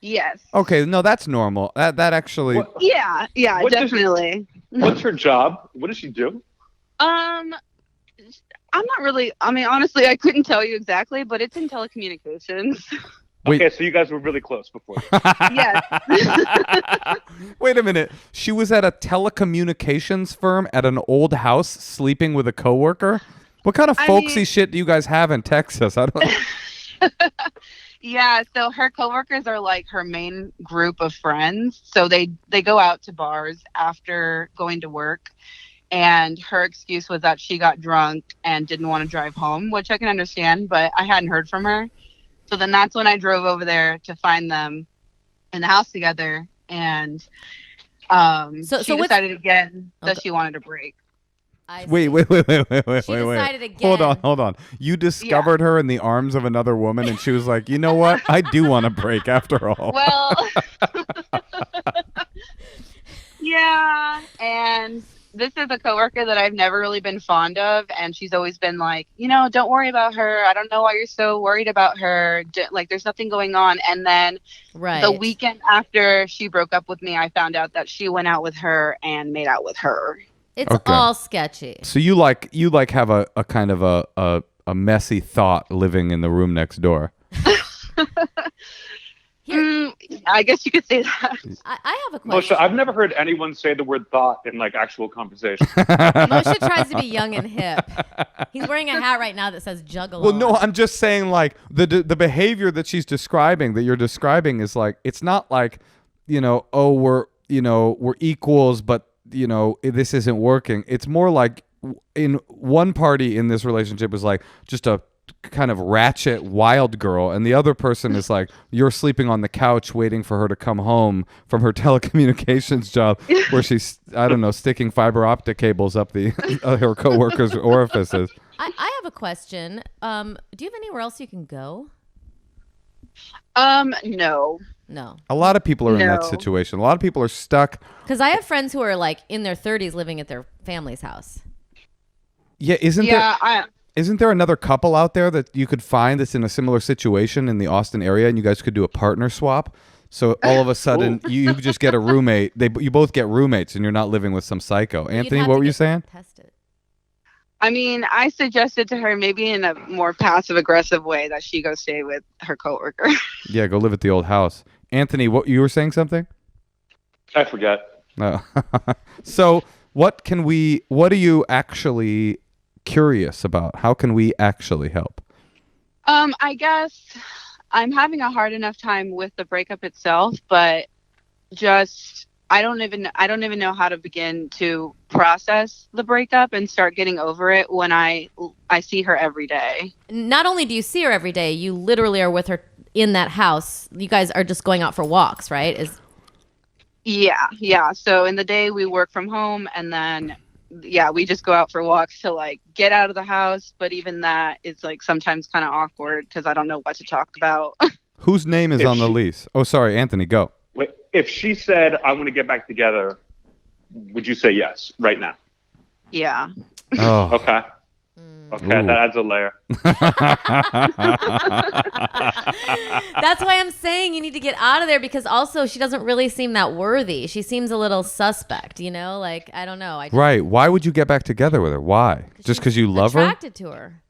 Yes. Okay, no, that's normal. That actually. Yeah, definitely. What's her job? What does she do? I'm not really. I mean, honestly, I couldn't tell you exactly, but it's in telecommunications. Wait. Okay, so you guys were really close before. Yes. Wait a minute. She was at a telecommunications firm at an old house sleeping with a coworker? What kind of folksy shit do you guys have in Texas? I don't. Yeah, so her coworkers are like her main group of friends. So they go out to bars after going to work. And her excuse was that she got drunk and didn't want to drive home, which I can understand, but I hadn't heard from her. So then that's when I drove over there to find them in the house together. And she decided again that she wanted a break. Wait. She decided again. Hold on. You discovered her in the arms of another woman, and she was like, you know what? I do want a break after all. Well, yeah. And this is a coworker that I've never really been fond of, and she's always been like, don't worry about her. I don't know why you're so worried about her. Like, there's nothing going on. And then the weekend after she broke up with me, I found out that she went out with her and made out with her. It's all sketchy. So you have a kind of a messy thought living in the room next door. I guess you could say that. I have a question. Moshe, I've never heard anyone say the word thought in like actual conversation. Moshe tries to be young and hip. He's wearing a hat right now that says Juggalo. Well, no, I'm just saying like the behavior that you're describing is like, it's not like, we're equals, but this isn't working. It's more like in one party in this relationship is like just a kind of ratchet wild girl, and the other person is like, you're sleeping on the couch waiting for her to come home from her telecommunications job where she's, I don't know, sticking fiber optic cables up her coworkers' orifices. I have a question. Do you have anywhere else you can go? No. No. A lot of people are in that No. situation. A lot of people are stuck. Because I have friends who are like in their 30s living at their family's house. Yeah, isn't there another couple out there that you could find that's in a similar situation in the Austin area, and you guys could do a partner swap? So all of a sudden, you just get a roommate. You both get roommates, and you're not living with some psycho. Anthony, what were you saying? Tested. I mean, I suggested to her maybe in a more passive-aggressive way that she go stay with her coworker. Yeah, go live at the old house. Anthony, what you were saying something? I forget. No. So what are you actually curious about? How can we actually help? I guess I'm having a hard enough time with the breakup itself, but just I don't even know how to begin to process the breakup and start getting over it when I see her every day. Not only do you see her every day, you literally are with her in that house. You guys are just going out for walks, right? Yeah. So in the day we work from home, and then we just go out for walks to like get out of the house. But even that is like sometimes kind of awkward because I don't know what to talk about. Whose name is on the lease? Oh, sorry, Anthony, go. Wait, if she said, I want to get back together, would you say yes right now? Yeah. Oh. Okay. Okay, that adds a layer. That's why I'm saying you need to get out of there, because also she doesn't really seem that worthy. She seems a little suspect, like, I don't know. Right. Why would you get back together with her? Why? Just because you love her? Attracted to her.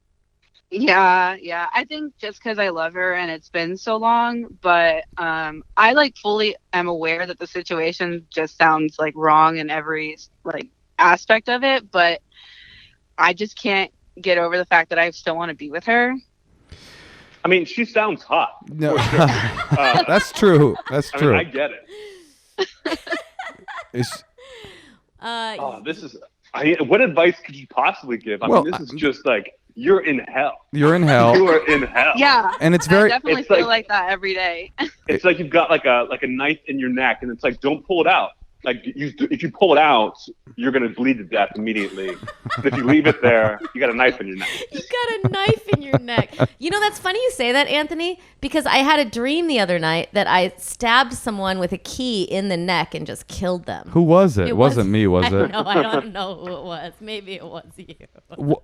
Yeah. I think just because I love her and it's been so long, but I like fully am aware that the situation just sounds like wrong in every like aspect of it, but I just can't get over the fact that I still want to be with her. I mean, she sounds hot. No, for sure. That's true. That's I true. mean, I get it. This is. What advice could you possibly give? I mean, this is just like you're in hell. You're in hell. You are in hell. Yeah, and it's I definitely feel like that every day. It's like you've got like a knife in your neck, and it's like, don't pull it out. Like if you pull it out, you're gonna bleed to death immediately. But if you leave it there, you got a knife in your neck. You got a knife in your neck. That's funny you say that, Anthony, because I had a dream the other night that I stabbed someone with a key in the neck and just killed them. Who was it? It wasn't me, was it? No, I don't know who it was. Maybe it was you.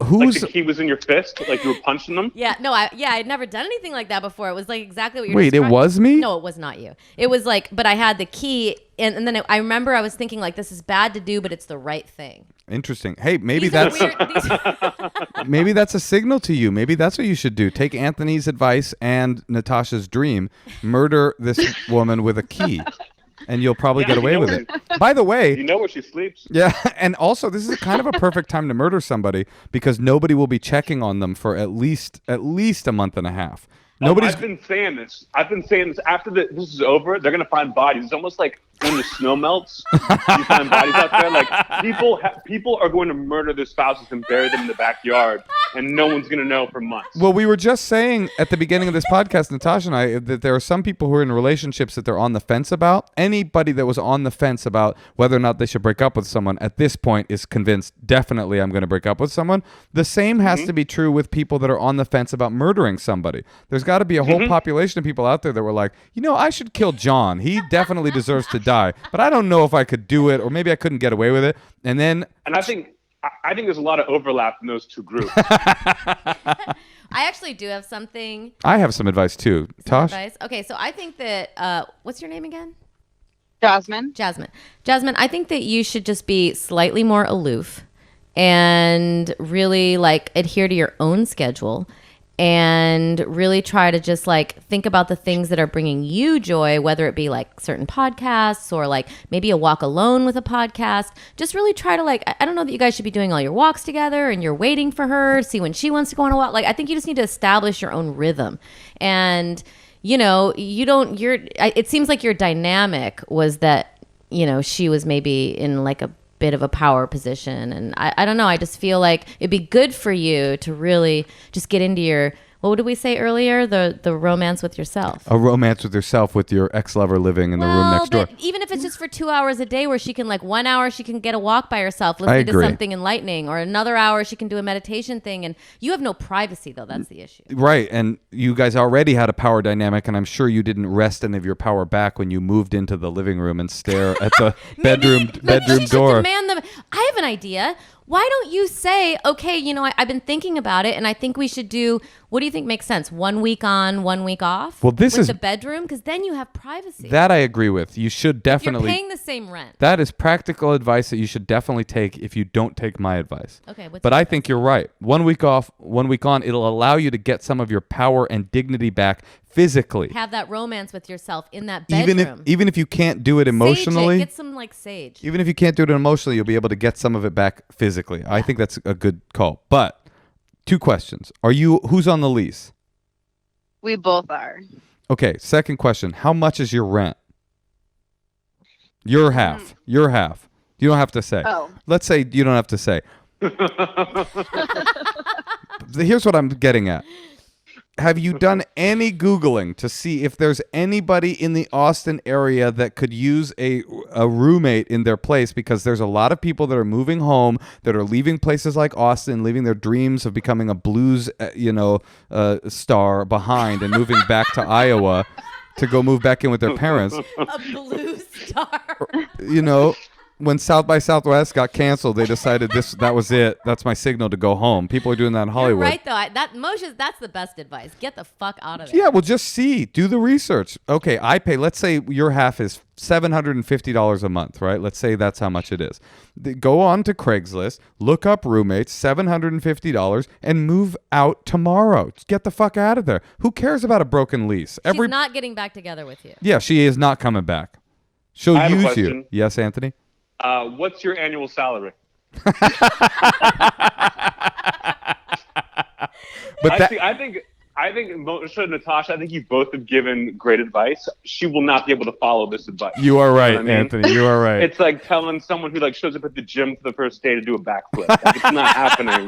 Who's like the key was in your fist, like you were punching them? Yeah, no, I'd never done anything like that before. It was like exactly what you're Wait, describing. it was me? No, it was not you. It was like, but I had the key, and then I remember I was thinking like, this is bad to do, but it's the right thing. Interesting. Hey, maybe These are that's weird- maybe that's a signal to you. Maybe that's what you should do. Take Anthony's advice and Natasha's dream. Murder this woman with a key, and you'll probably get away with it. By the way, you know where she sleeps. Yeah, and also this is kind of a perfect time to murder somebody because nobody will be checking on them for at least a month and a half. I've been saying this. After this is over, they're gonna find bodies. It's almost like when the snow melts, you find bodies out there. Like people are going to murder their spouses and bury them in the backyard, and no one's gonna know for months. Well, we were just saying at the beginning of this podcast, Natasha and I, that there are some people who are in relationships that they're on the fence about. Anybody that was on the fence about whether or not they should break up with someone at this point is convinced, definitely I'm going to break up with someone. The same has to be true with people that are on the fence about murdering somebody. There's got to be a whole population of people out there that were like, I should kill John. He definitely deserves to die, but I don't know if I could do it, or maybe I couldn't get away with it. And I think there's a lot of overlap in those two groups. I actually do have something. I have some advice too. Tosh? Okay, so I think that, what's your name again? Jasmine, I think that you should just be slightly more aloof and really like adhere to your own schedule and really try to just like think about the things that are bringing you joy, whether it be like certain podcasts or like maybe a walk alone with a podcast. Just really try to like, I don't know that you guys should be doing all your walks together and you're waiting for her to see when she wants to go on a walk. Like, I think you just need to establish your own rhythm. And it seems like your dynamic was that, she was maybe in like a bit of a power position. And I don't know. I just feel like it'd be good for you to really just get into your What did we say earlier? The romance with yourself. A romance with yourself with your ex-lover living in the room next door. But even if it's just for 2 hours a day where she can 1 hour she can get a walk by herself I listening to agree. something enlightening, or another hour she can do a meditation thing, and you have no privacy though. That's the issue. Right, and you guys already had a power dynamic, and I'm sure you didn't wrest any of your power back when you moved into the living room and stare at the bedroom She door. should demand them. I have an idea. Why don't you say, okay, I've been thinking about it, and I think we should do, what do you think makes sense? 1 week on, 1 week off? Well, this with is- the bedroom, because then you have privacy. That I agree with. You should definitely. You're paying the same rent. That is practical advice that you should definitely take if you don't take my advice. Okay, But I think you're right. 1 week off, 1 week on, it'll allow you to get some of your power and dignity back physically. have that romance with yourself in that bedroom. Even if you can't do it emotionally, Sage it. Get some sage. even if you can't do it emotionally, you'll be able to get some of it back physically. I think that's a good call. But 2 questions. Who's on the lease? We both are. Okay, second question. How much is your rent? Your half. Your half. You don't have to say. Oh. Let's say you don't have to say. Here's what I'm getting at. Have you done any Googling to see if there's anybody in the Austin area that could use a roommate in their place? Because there's a lot of people that are moving home, that are leaving places like Austin, leaving their dreams of becoming a blues, star behind and moving back to Iowa to go move back in with their parents. A blue star. When South by Southwest got canceled, they decided that was it. That's my signal to go home. People are doing that in Hollywood. You're right, though. That's the best advice. Get the fuck out of there. Yeah, well, just see. Do the research. Okay, I pay. Let's say your half is $750 a month, right? Let's say that's how much it is. Go on to Craigslist, look up roommates, $750, and move out tomorrow. Just get the fuck out of there. Who cares about a broken lease? She's not getting back together with you. Yeah, she is not coming back. She'll I have a use you. question. Yes, Anthony? What's your annual salary? But I think Moshe and Natasha, I think you both have given great advice. She will not be able to follow this advice. you are right, You know what I mean? Anthony. You are right. It's like telling someone who shows up at the gym for the first day to do a backflip. It's not happening.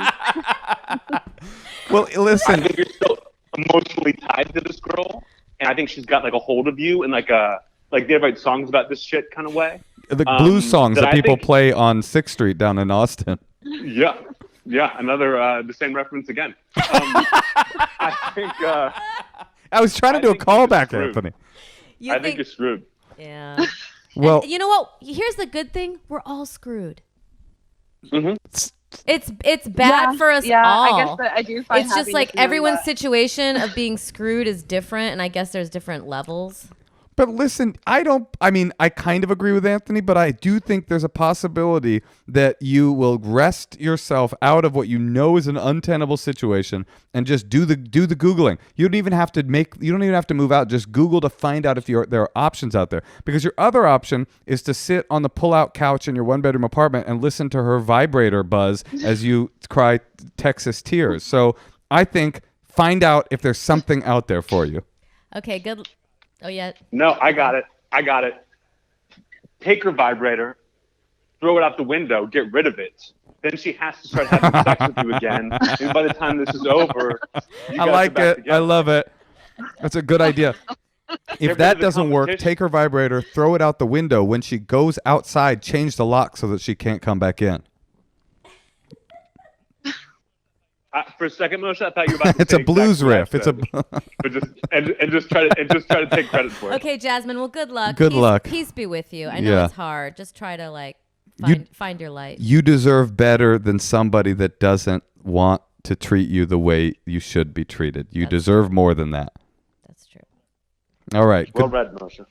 Well, I listen. think you're still emotionally tied to this girl, and I think she's got a hold of you in they write songs about this shit kind of way. The blues songs that I people think- play on 6th Street down in Austin. Yeah, another the same reference again. I think I was trying to I do a think you're callback, screwed. Anthony. I think you're screwed. Yeah. Well, And you know what? Here's the good thing. We're all screwed. Mm-hmm. It's bad for us all. I guess that I do find It's just happiness in everyone's that. situation of being screwed is different, and I guess there's different levels. but listen, I kind of agree with Anthony, but I do think there's a possibility that you will wrest yourself out of what you know is an untenable situation and just do the Googling. You don't even have to move out. Just Google to find out if there are options out there. Because your other option is to sit on the pull-out couch in your 1-bedroom apartment and listen to her vibrator buzz as you cry Texas tears. So I think find out if there's something out there for you. Okay, good. Oh, yeah. No, I got it. Take her vibrator, throw it out the window, get rid of it. Then she has to start having sex with you again. And by the time this is over, you I guys like are back it. together. I love it. That's a good idea. If rid that of the doesn't work, competition. take her vibrator, throw it out the window. When she goes outside, change the lock so that she can't come back in. For a second, Moshe, I thought you were about to It's a say blues exactly riff. what I said. But just try to take credit for it. Okay, Jasmine. Well, good luck. Good luck. Peace be with you. I know Yeah. it's hard. Just try to find your light. You deserve better than somebody that doesn't want to treat you the way you should be treated. You deserve more than that. That's true. All right. Well Good, read, Moshe.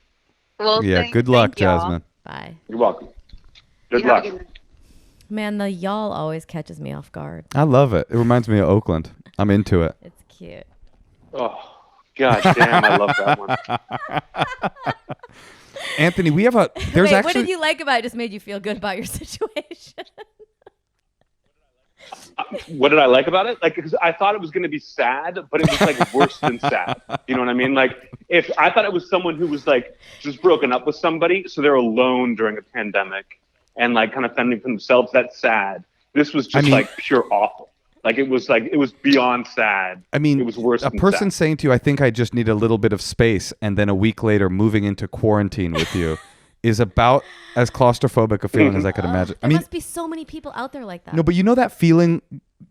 Well, yeah. Good luck, Jasmine. Bye. You're welcome. Good You have luck. a good- Man, the y'all always catches me off guard. I love it. It reminds me of Oakland. I'm into it. It's cute. Oh, god damn, I love that one. Anthony, we have there's Wait, actually what did you like about it? Just made you feel good about your situation. What did I like about it? Because I thought it was going to be sad, but it was worse than sad. You know what I mean? If I thought it was someone who was just broken up with somebody, so they're alone during a pandemic and kind of fending for themselves. That's sad. This was just pure awful. Like it was beyond sad. I mean, it was worse a than person sad. saying to you, I think I just need a little bit of space, and then a week later moving into quarantine with you is about as claustrophobic a feeling as I could imagine. There must be so many people out there like that. No, but you know that feeling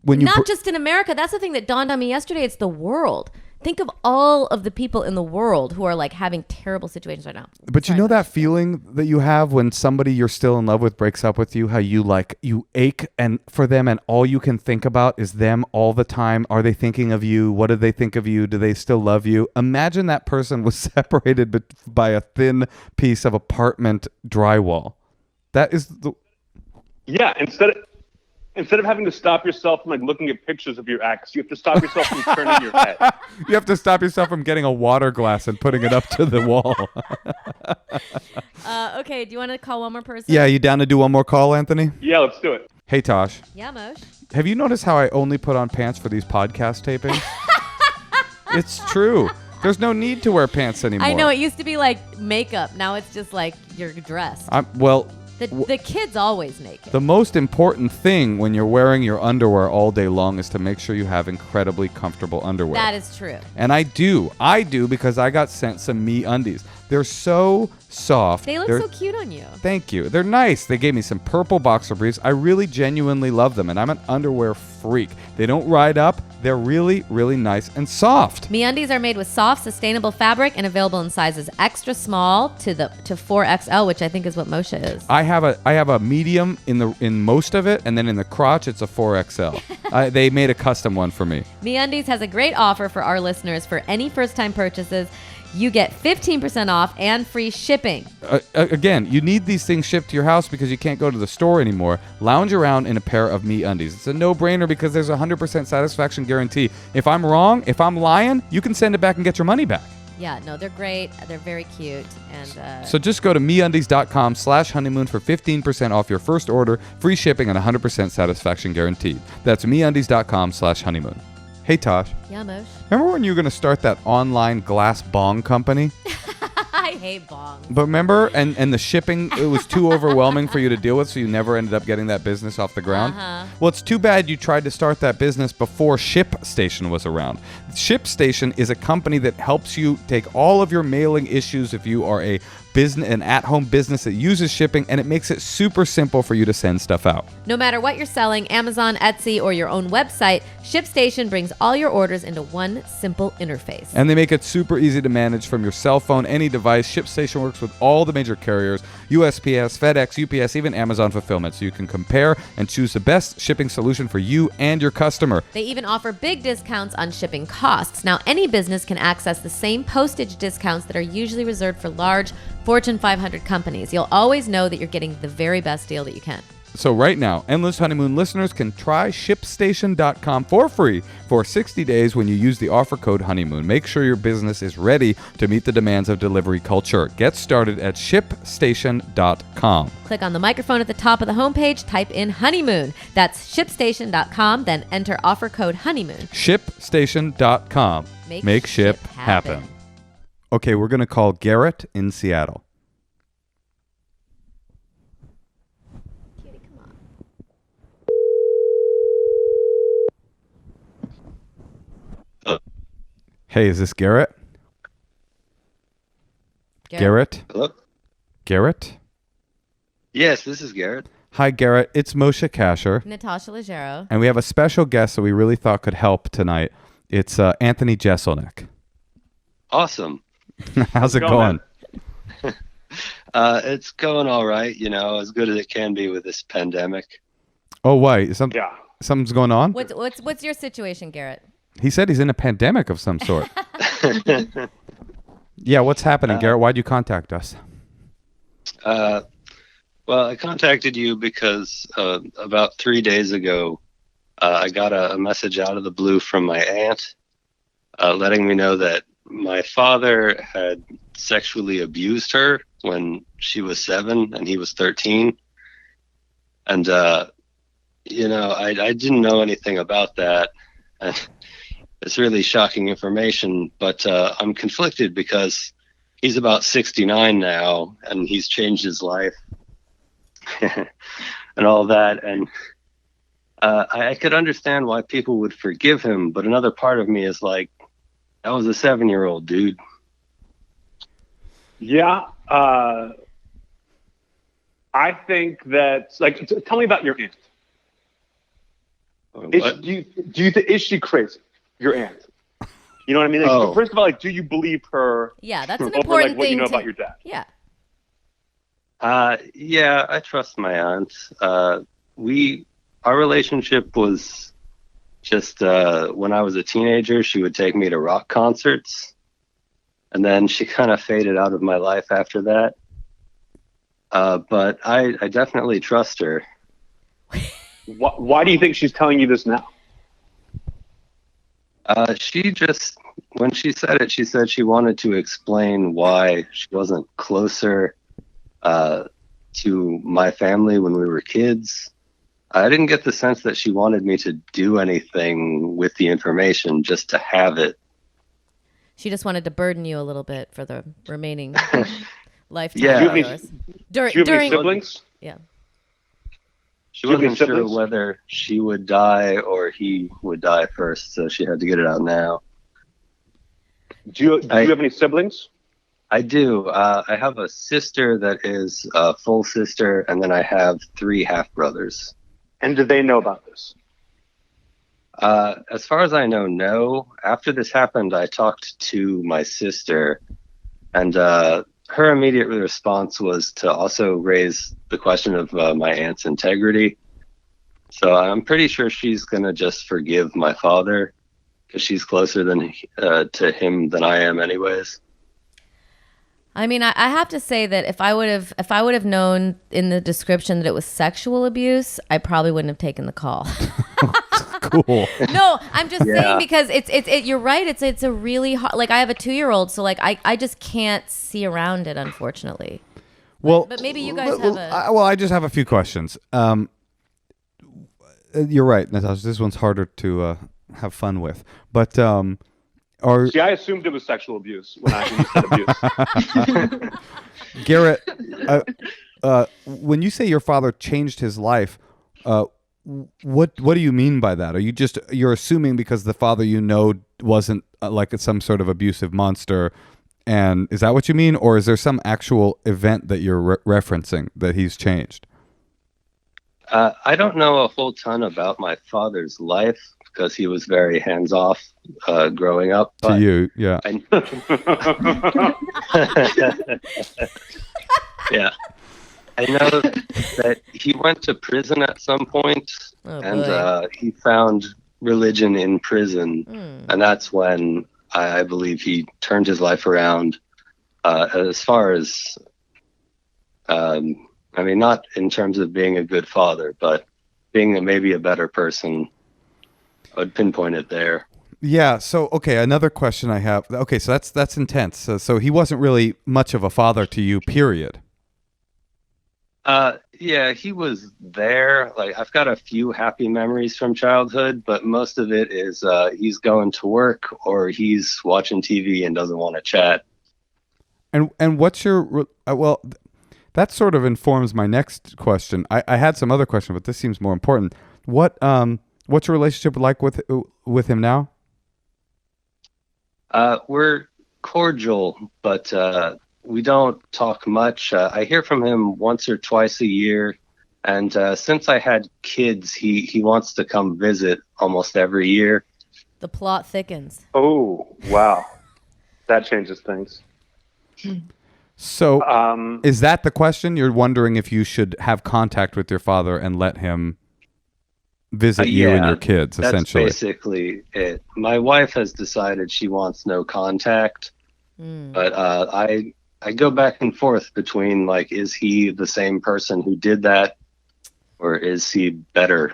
when you... Not just in America. That's the thing that dawned on me yesterday. It's the world. Think of all of the people in the world who are like having terrible situations right now. But you know that feeling that you have when somebody you're still in love with breaks up with you, how you ache and for them and all you can think about is them all the time. Are they thinking of you? What do they think of you? Do they still love you? Imagine that person was separated by a thin piece of apartment drywall. That is the... Yeah, instead of having to stop yourself from like looking at pictures of your ex, you have to stop yourself from turning your head. You have to stop yourself from getting a water glass and putting it up to the wall. Okay, do you want to call one more person? Yeah, you down to do one more call, Anthony? Yeah, let's do it. Hey, Tosh. Yeah, Moshe. Have you noticed how I only put on pants for these podcast tapings? It's true. There's no need to wear pants anymore. I know, it used to be like makeup. Now it's just like you're dressed. The kid's always naked. The most important thing when you're wearing your underwear all day long is to make sure you have incredibly comfortable underwear. That is true. And I do because I got sent some MeUndies. They're so soft. They look so cute on you. Thank you. They're nice. They gave me some purple boxer briefs. I really genuinely love them, and I'm an underwear freak. They don't ride up. They're really, really nice and soft. MeUndies are made with soft, sustainable fabric and available in sizes extra small to 4XL, which I think is what Moshe is. I have a medium in most of it, and then in the crotch it's a 4XL. They made a custom one for me. MeUndies has a great offer for our listeners for any first-time purchases. You get 15% off and free shipping. Again, you need these things shipped to your house because you can't go to the store anymore. Lounge around in a pair of MeUndies. It's a no-brainer because there's a 100% satisfaction guarantee. If I'm wrong, if I'm lying, you can send it back and get your money back. Yeah, no, they're great. They're very cute. And So just go to MeUndies.com/honeymoon for 15% off your first order, free shipping, and 100% satisfaction guaranteed. That's MeUndies.com/honeymoon. Hey, Tosh. Yeah, Moshe. Remember when you were going to start that online glass bong company? I hate bongs. But remember, and the shipping, it was too overwhelming for you to deal with, so you never ended up getting that business off the ground? Uh-huh. Well, it's too bad you tried to start that business before Shipstation was around. Shipstation is a company that helps you take all of your mailing issues if you are an at-home business that uses shipping, and it makes it super simple for you to send stuff out. No matter what you're selling, Amazon, Etsy, or your own website, Shipstation brings all your orders into one simple interface. And they make it super easy to manage from your cell phone, any device. Shipstation works with all the major carriers, USPS, FedEx, UPS, even Amazon Fulfillment, so you can compare and choose the best shipping solution for you and your customer. They even offer big discounts on shipping costs. Now, any business can access the same postage discounts that are usually reserved for large Fortune 500 companies. You'll always know that you're getting the very best deal that you can. So right now, Endless Honeymoon listeners can try ShipStation.com for free for 60 days when you use the offer code HONEYMOON. Make sure your business is ready to meet the demands of delivery culture. Get started at ShipStation.com. Click on the microphone at the top of the homepage, type in honeymoon. That's ShipStation.com, then enter offer code HONEYMOON. ShipStation.com. Make ship happen. Okay, we're going to call Garrett in Seattle. Cutie, come on. Hey, is this Garrett? Garrett? Hello? Garrett? Yes, this is Garrett. Hi, Garrett. It's Moshe Kasher. Natasha Leggero. And we have a special guest that we really thought could help tonight. It's Anthony Jeselnik. Awesome. How's it going? It's going all right, as good as it can be with this pandemic. Oh, why? Yeah. Something's going on? What's your situation, Garrett? He said he's in a pandemic of some sort. Yeah, what's happening, Garrett? Why'd you contact us? Well, I contacted you because about 3 days ago, I got a message out of the blue from my aunt letting me know that my father had sexually abused her when she was 7 and he was 13. And, I didn't know anything about that. It's really shocking information, but I'm conflicted because he's about 69 now and he's changed his life and all that. And I could understand why people would forgive him, but another part of me is like, that was a 7-year-old dude. Yeah. I think that, like, tell me about your aunt. Is she crazy? Your aunt. You know what I mean? Like, Oh. First of all, like, do you believe her? Yeah, that's an over, important like, what you thing know to- about your dad? Yeah. Yeah, I trust my aunt. Our relationship was just when I was a teenager, she would take me to rock concerts, and then she kind of faded out of my life after that. But I definitely trust her. Why do you think she's telling you this now? She just, when she said it, she said she wanted to explain why she wasn't closer to my family when we were kids. I didn't get the sense that she wanted me to do anything with the information, just to have it. She just wanted to burden you a little bit for the remaining lifetime Yeah. of Do you yours. Do you have any siblings? Yeah. She Do you have any wasn't sure siblings? whether she would die or he would die first, so she had to get it out now. Do you have any siblings? I do. I have a sister that is a full sister, and then I have 3 half-brothers. And do they know about this? As far as I know, no. After this happened, I talked to my sister, and her immediate response was to also raise the question of my aunt's integrity. So I'm pretty sure she's going to just forgive my father, because she's closer to him than I am anyways. I mean, I have to say that if I would have known in the description that it was sexual abuse, I probably wouldn't have taken the call. Cool. No, I'm just Yeah. saying because you're right. It's a really hard, like I have a 2-year-old, so like I just can't see around it, unfortunately. Well, But maybe you guys have a. I just have a few questions. You're right, Natasha. This one's harder to have fun with. But See, I assumed it was sexual abuse when you said abuse. Garrett, when you say your father changed his life, what do you mean by that? Are you're assuming because the father you know wasn't like some sort of abusive monster, and is that what you mean, or is there some actual event that you're referencing that he's changed? I don't know a whole ton about my father's life because he was very hands-off growing up. To you, yeah. Yeah. I know that he went to prison at some point, Oh, and boy. he found religion in prison, and that's when I believe he turned his life around. As far as, I mean, not in terms of being a good father, but being maybe a better person. I would pinpoint it there. Yeah. So, okay, another question I have. Okay, so that's intense. So he wasn't really much of a father to you, period. Yeah, he was there. Like, I've got a few happy memories from childhood, but most of it is he's going to work or he's watching TV and doesn't want to chat. And what's your well? That sort of informs my next question. I had some other question, but this seems more important. What's your relationship like with him now? We're cordial, but we don't talk much. I hear from him once or twice a year, and since I had kids, he wants to come visit almost every year. The plot thickens. Oh, wow. That changes things. So, is that the question? You're wondering if you should have contact with your father and let him visit you and your kids, that's essentially. basically it. My wife has decided she wants no contact, but I go back and forth between, like, is he the same person who did that, or is he better?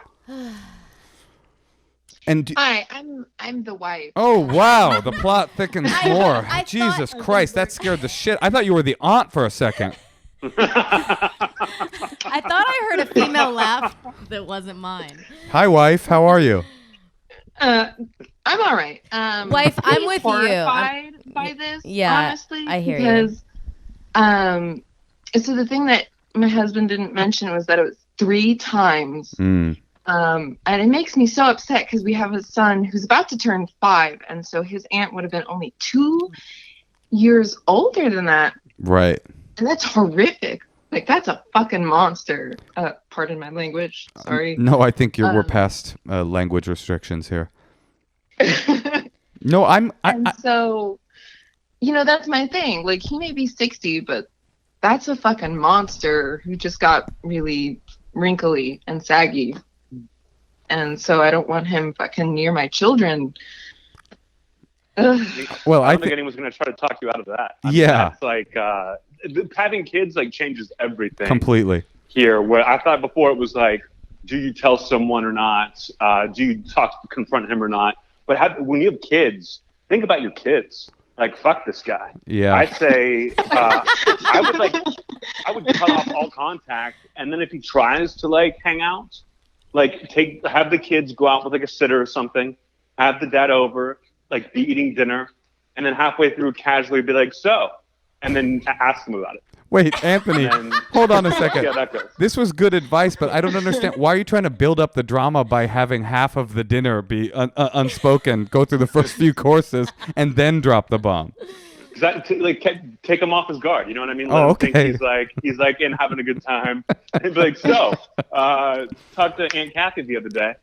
And Hi, I'm the wife. oh wow, the plot thickens more. I Jesus thought- Christ, that scared the shit. I thought you were the aunt for a second. I thought I heard a female laugh that wasn't mine. Hi, wife. How are you? I'm all right. Wife, I'm pretty with you. horrified by this. Yeah, honestly, I hear you. because, so the thing that my husband didn't mention was that it was 3 times And it makes me so upset because we have a son who's about to turn 5, and so his aunt would have been only 2 years older than that, Right. and that's horrific. Like, that's a fucking monster. Pardon my language. Sorry. No, I think we're past language restrictions here. No, So, that's my thing. Like, he may be 60, but that's a fucking monster who just got really wrinkly and saggy. And so I don't want him fucking near my children. Ugh. Well, I don't think anyone's going to try to talk you out of that. I mean, that's like having kids like changes everything completely here. Where I thought before it was like, do you tell someone or not? Do you confront him or not? But when you have kids, think about your kids. Like, fuck this guy. Yeah. I'd say I would cut off all contact, and then if he tries to like hang out, like have the kids go out with like a sitter or something, have the dad over, like be eating dinner, and then halfway through casually be like, so, and then ask him about it. Wait, Anthony, hold on a second. Yeah, that goes. This was good advice, but I don't understand. Why are you trying to build up the drama by having half of the dinner be unspoken, go through the first few courses, and then drop the bomb? Take him off his guard. You know what I mean? Oh, Let him okay. think he's like in having a good time. And be like, so, talked to Aunt Kathy the other day.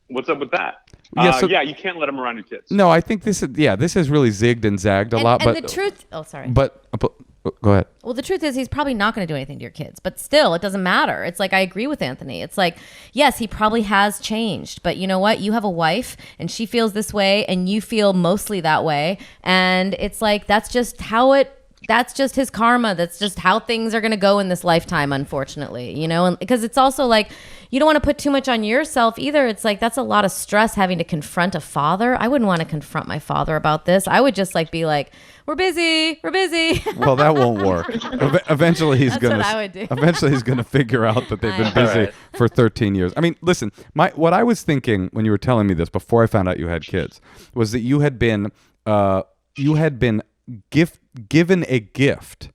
What's up with that? Yeah, you can't let him around your kids. No, I think this has really zigged and zagged a lot. And but the truth, oh, sorry. But go ahead. Well, the truth is he's probably not going to do anything to your kids, but still, it doesn't matter. It's like, I agree with Anthony. It's like, yes, he probably has changed, but you know what? You have a wife and she feels this way and you feel mostly that way. And it's like, that's just his karma. That's just how things are going to go in this lifetime, unfortunately, and because it's also like, you don't want to put too much on yourself either. It's like, that's a lot of stress having to confront a father. I wouldn't want to confront my father about this. I would just be like, we're busy. Well, that won't work. Eventually he's going what I would do. Eventually he's going to figure out that they've been busy for 13 years. I mean, listen, what I was thinking when you were telling me this before I found out you had kids was that you had been given a gift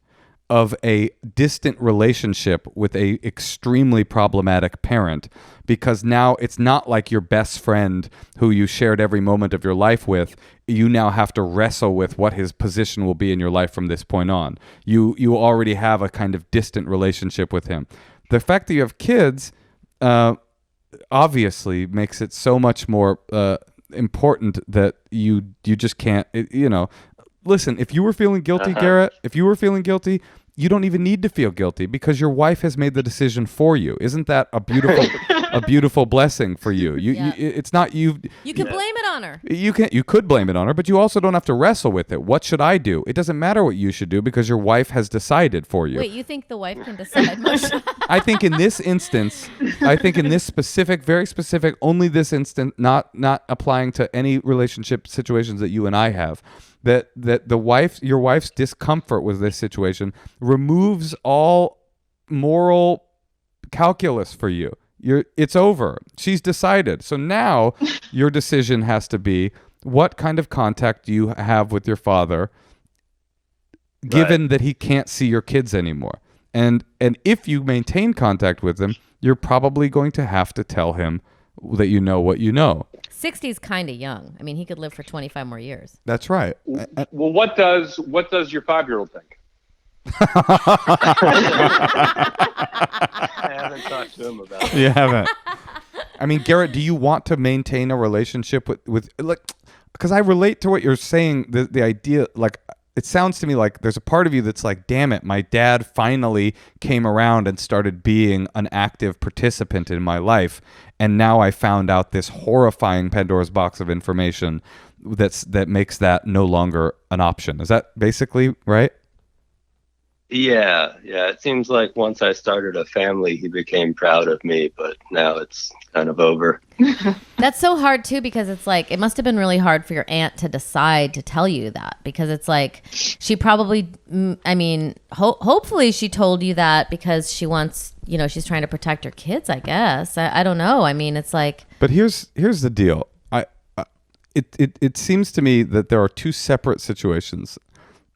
of a distant relationship with a extremely problematic parent, because now it's not like your best friend who you shared every moment of your life with. You now have to wrestle with what his position will be in your life from this point on. You already have a kind of distant relationship with him. The fact that you have kids obviously makes it so much more important that you just can't, Listen, if you were feeling guilty, Garrett, you don't even need to feel guilty because your wife has made the decision for you. Isn't that a beautiful blessing for you? It's not you. You can blame it on her. You could blame it on her, but you also don't have to wrestle with it. What should I do? It doesn't matter what you should do because your wife has decided for you. Wait, you think the wife can decide, Moshe? I think in this instance, very specific, only this instant, not applying to any relationship situations that you and I have. That your wife's discomfort with this situation removes all moral calculus for you. It's over. She's decided. So now your decision has to be, what kind of contact do you have with your father, given that he can't see your kids anymore? And if you maintain contact with him, you're probably going to have to tell him that you know what you know. 60 is kind of young. I mean, he could live for 25 more years. That's right. Well, what does your 5-year-old think? I haven't talked to him about it. You haven't. I mean, Garrett, do you want to maintain a relationship with like? Because I relate to what you're saying. The idea, like, it sounds to me like there's a part of you that's like, damn it, my dad finally came around and started being an active participant in my life. And now I found out this horrifying Pandora's box of information that makes that no longer an option. Is that basically right? Yeah. It seems like once I started a family, he became proud of me, but now it's kind of over. That's so hard too, because it's like, it must have been really hard for your aunt to decide to tell you that, because it's like, she probably, hopefully she told you that because she wants, she's trying to protect her kids, I guess. I don't know. I mean, it's like. But here's the deal. It seems to me that there are two separate situations.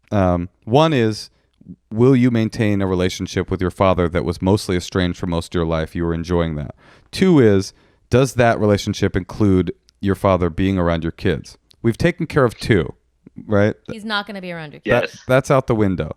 One is will you maintain a relationship with your father that was mostly estranged for most of your life? You were enjoying that. 2 is, does that relationship include your father being around your kids? We've taken care of 2, right? He's not going to be around your kids. Yes. That's out the window.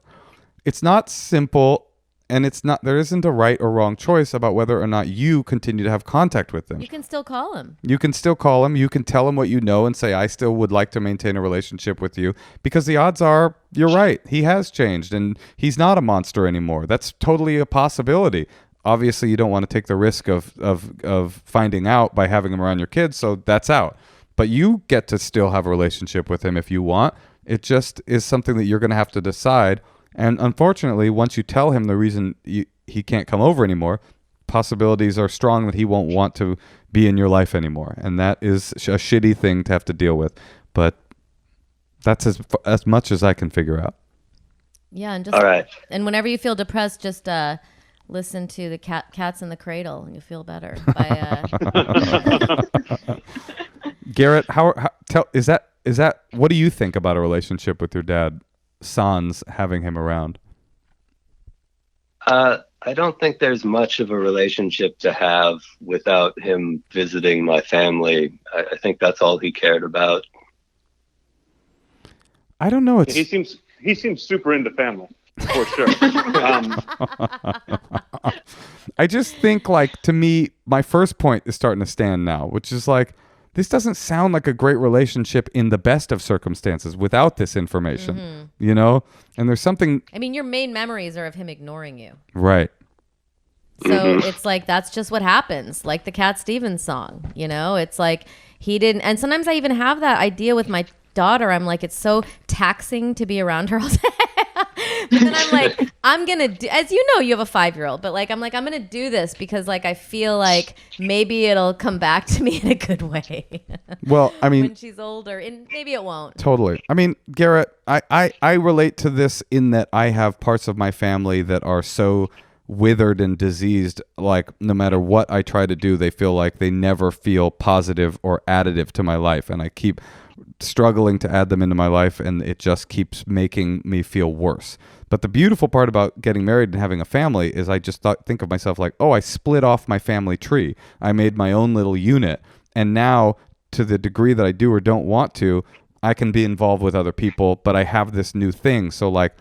It's not simple, and there isn't a right or wrong choice about whether or not you continue to have contact with him. You can still call him. You can still call him. You can tell him what you know and say, I still would like to maintain a relationship with you, because the odds are you're right. He has changed and he's not a monster anymore. That's totally a possibility. Obviously, you don't want to take the risk of finding out by having him around your kids, so that's out. But you get to still have a relationship with him if you want. It just is something that you're going to have to decide. And unfortunately, once you tell him the reason he can't come over anymore, possibilities are strong that he won't want to be in your life anymore. And that is a shitty thing to have to deal with. But that's as much as I can figure out. Yeah, and just All right. And whenever you feel depressed, just listen to the Cats in the Cradle, and you'll feel better. By, Garrett, is that what do you think about a relationship with your dad, sans having him around? I don't think there's much of a relationship to have without him visiting my family. I think that's all he cared about. I don't know. He seems super into family, for sure. I just think, like, to me, my first point is starting to stand now, which is like, this doesn't sound like a great relationship in the best of circumstances without this information, you know? And there's something... I mean, your main memories are of him ignoring you. Right. So it's like, that's just what happens. Like the Cat Stevens song, you know? It's like, he didn't... And sometimes I even have that idea with my daughter. I'm like, it's so taxing to be around her all day. But then I'm like, I'm going to do... As you know, you have a 5-year-old. But like, I'm going to do this because like, I feel like maybe it'll come back to me in a good way. Well, I mean... when she's older. And maybe it won't. Totally. I mean, Garrett, I relate to this in that I have parts of my family that are so withered and diseased, like no matter what I try to do, they feel like they never feel positive or additive to my life. And I keep struggling to add them into my life, and it just keeps making me feel worse. But the beautiful part about getting married and having a family is I just think of myself like, oh, I split off my family tree. I made my own little unit. And now, to the degree that I do or don't want to, I can be involved with other people, but I have this new thing. So like,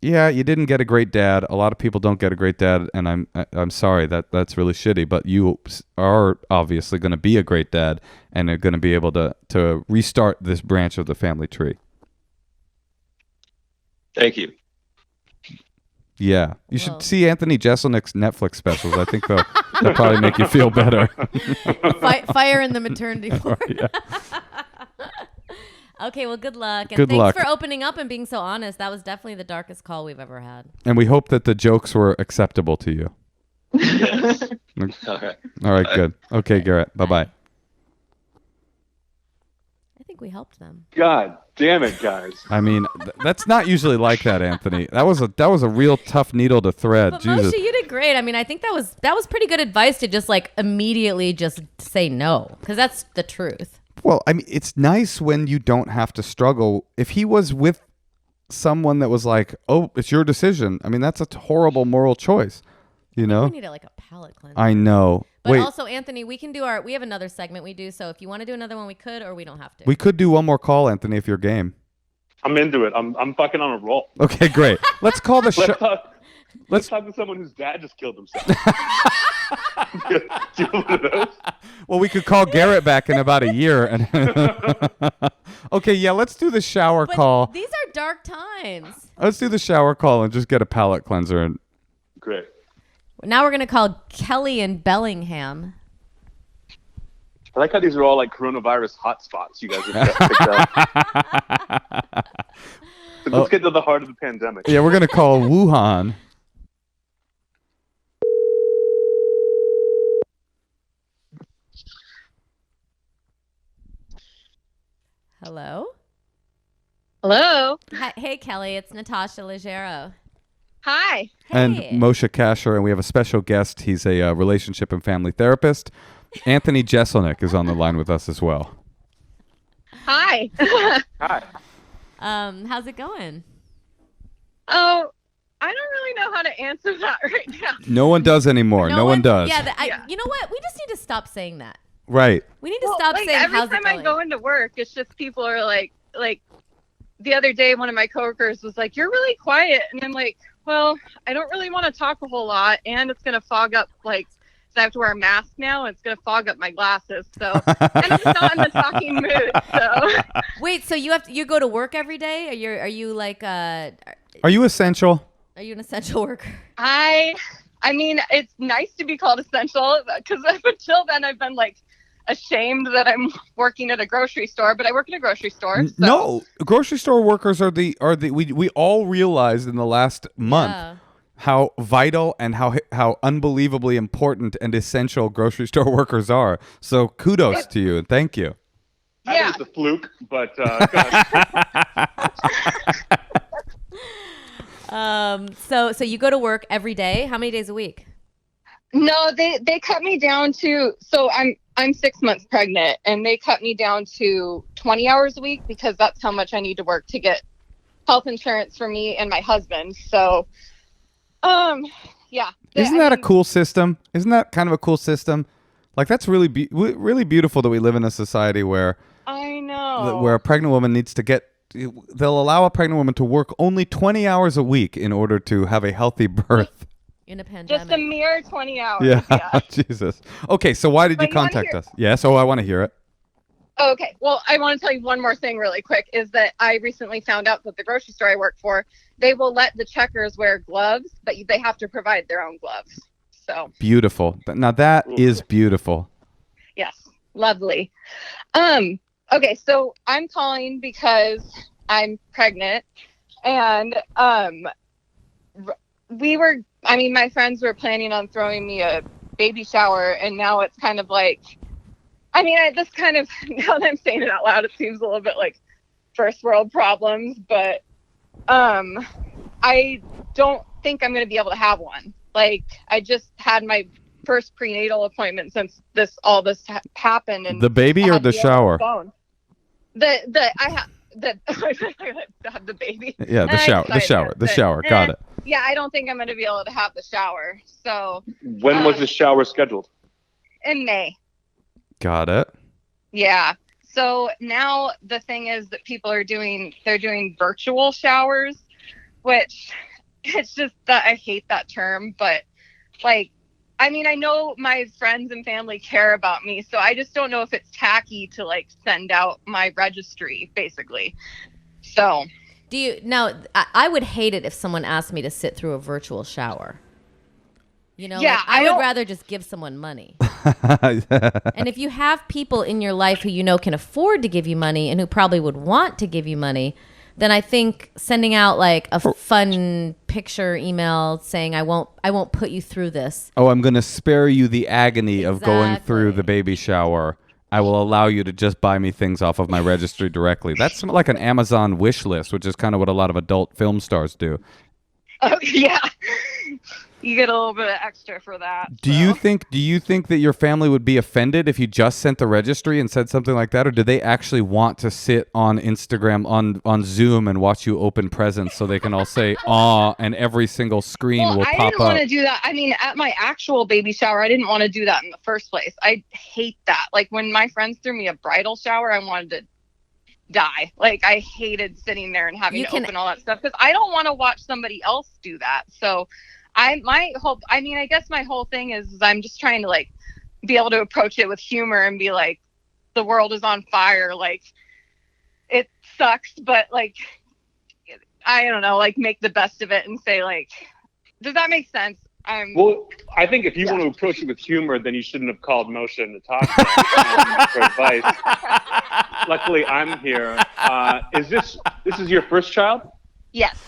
yeah, you didn't get a great dad. A lot of people don't get a great dad, and I'm sorry, that's really shitty. But you are obviously going to be a great dad, and are going to be able to restart this branch of the family tree. Thank you. Yeah, you should see Anthony Jeselnik's Netflix specials. I think they'll probably make you feel better. Fire in the maternity ward. Yeah. Okay, well, good luck. And Good thanks luck. for opening up and being so honest. That was definitely the darkest call we've ever had. And we hope that the jokes were acceptable to you. Yes. All right. All right, Bye. good. Okay, Garrett. Bye-bye. I think we helped them. God damn it, guys. I mean, that's not usually like that, Anthony. That was a real tough needle to thread. But Jesus. Moshe, you did great. I mean, I think that was pretty good advice to just like immediately just say no, because that's the truth. Well, I mean, it's nice when you don't have to struggle. If he was with someone that was like, oh, it's your decision, I mean, that's a horrible moral choice, you know? We need like a palate cleanser. I know. But Wait, also, Anthony, we have another segment we do. So if you want to do another one, we could, or we don't have to. we could do one more call, Anthony, if you're game. I'm into it. I'm fucking on a roll. Okay, great. Let's call the show. Let's talk to someone whose dad just killed himself. Do one of those? Well, we could call Garrett back in about a year. Okay, yeah, let's do the shower But call. these are dark times. Let's do the shower call and just get a palate cleanser. And Great. Now we're gonna call Kelly in Bellingham. I like how these are all like coronavirus hotspots you guys have picked up. So let's get to the heart of the pandemic. yeah, we're going to call Wuhan. Hello. Hello. Hi, hey, Kelly. It's Natasha Leggero. Hi. And Hey. Moshe Kasher, and we have a special guest. He's a relationship and family therapist. Anthony Jeselnik is on the line with us as well. Hi. Hi. How's it going? Oh, I don't really know how to answer that right now. No one does anymore. No one does. Yeah, Yeah. you know what? We just need to stop saying that. Right. We need to stop saying every how's it time I going. go into work, it's just people are like the other day, one of my coworkers was like, "You're really quiet," and I'm like, "Well, I don't really want to talk a whole lot, and it's gonna fog up like." So I have to wear a mask now, and it's gonna fog up my glasses. So I'm just not in the talking mood. So Wait, so you go to work every day? Are you like Are you essential? are you an essential worker? I mean, it's nice to be called essential because up until then I've been like ashamed that I'm working at a grocery store, but I work in a grocery store. So. No, grocery store workers are the we all realized in the last month Yeah. how vital and how unbelievably important and essential grocery store workers are. So kudos to you and thank you. I Yeah. think it's a fluke, but go ahead. So you go to work every day? How many days a week? No, they cut me down to, so I'm 6 months pregnant, and they cut me down to 20 hours a week because that's how much I need to work to get health insurance for me and my husband. So yeah. Isn't that a cool system? Isn't that kind of a cool system? Like that's really really beautiful that we live in a society where I know. where a pregnant woman needs to get. They'll allow a pregnant woman to work only 20 hours a week in order to have a healthy birth. In a pandemic. Just a mere 20 hours. Yeah, Jesus. Okay, so why did you But you wanna contact hear- us? Yes, I want to hear it. Okay. Well, I want to tell you one more thing really quick is that I recently found out that the grocery store I work for, they will let the checkers wear gloves, but they have to provide their own gloves. So, Beautiful. Now that is beautiful. yes, lovely. Okay, so I'm calling because I'm pregnant and my friends were planning on throwing me a baby shower, and now it's kind of like, now that I'm saying it out loud, it seems a little bit like first world problems, but I don't think I'm going to be able to have one. Like, I just had my first prenatal appointment since all this happened. And The baby I or had the to be on shower? phone. I have the baby. Yeah, the shower. The shower. Got it. Yeah, I don't think I'm going to be able to have the shower. So When was the shower scheduled? in May. Got it. Yeah. So now the thing is that they're doing virtual showers, which it's just that I hate that term, but like, I know my friends and family care about me, so I just don't know if it's tacky to like send out my registry, basically. So. I would hate it if someone asked me to sit through a virtual shower. You know, Yeah, like, I would rather just give someone money. And if you have people in your life who you know can afford to give you money and who probably would want to give you money, then I think sending out like a fun picture email saying I won't put you through this. Oh, I'm going to spare you the agony of going through Exactly. the baby shower. I will allow you to just buy me things off of my registry directly. That's like an Amazon wish list, which is kind of what a lot of adult film stars do. Oh, yeah. You get a little bit of extra for that. Do you think that your family would be offended if you just sent the registry and said something like that, or do they actually want to sit on Instagram on Zoom and watch you open presents so they can all say "aw" and every single screen will I pop didn't up? want to do that. At my actual baby shower, I didn't want to do that in the first place. I hate that. Like when my friends threw me a bridal shower, I wanted to die. Like I hated sitting there and having to open all that stuff because I don't want to watch somebody else do that. So I guess my whole thing is I'm just trying to like be able to approach it with humor and be like, the world is on fire. Like it sucks, but like, I don't know, like make the best of it and say like, does that make sense? Well, I think if you want to approach it with humor, then you shouldn't have called Moshe and Natasha for advice. Luckily, I'm here. This is your first child? Yes.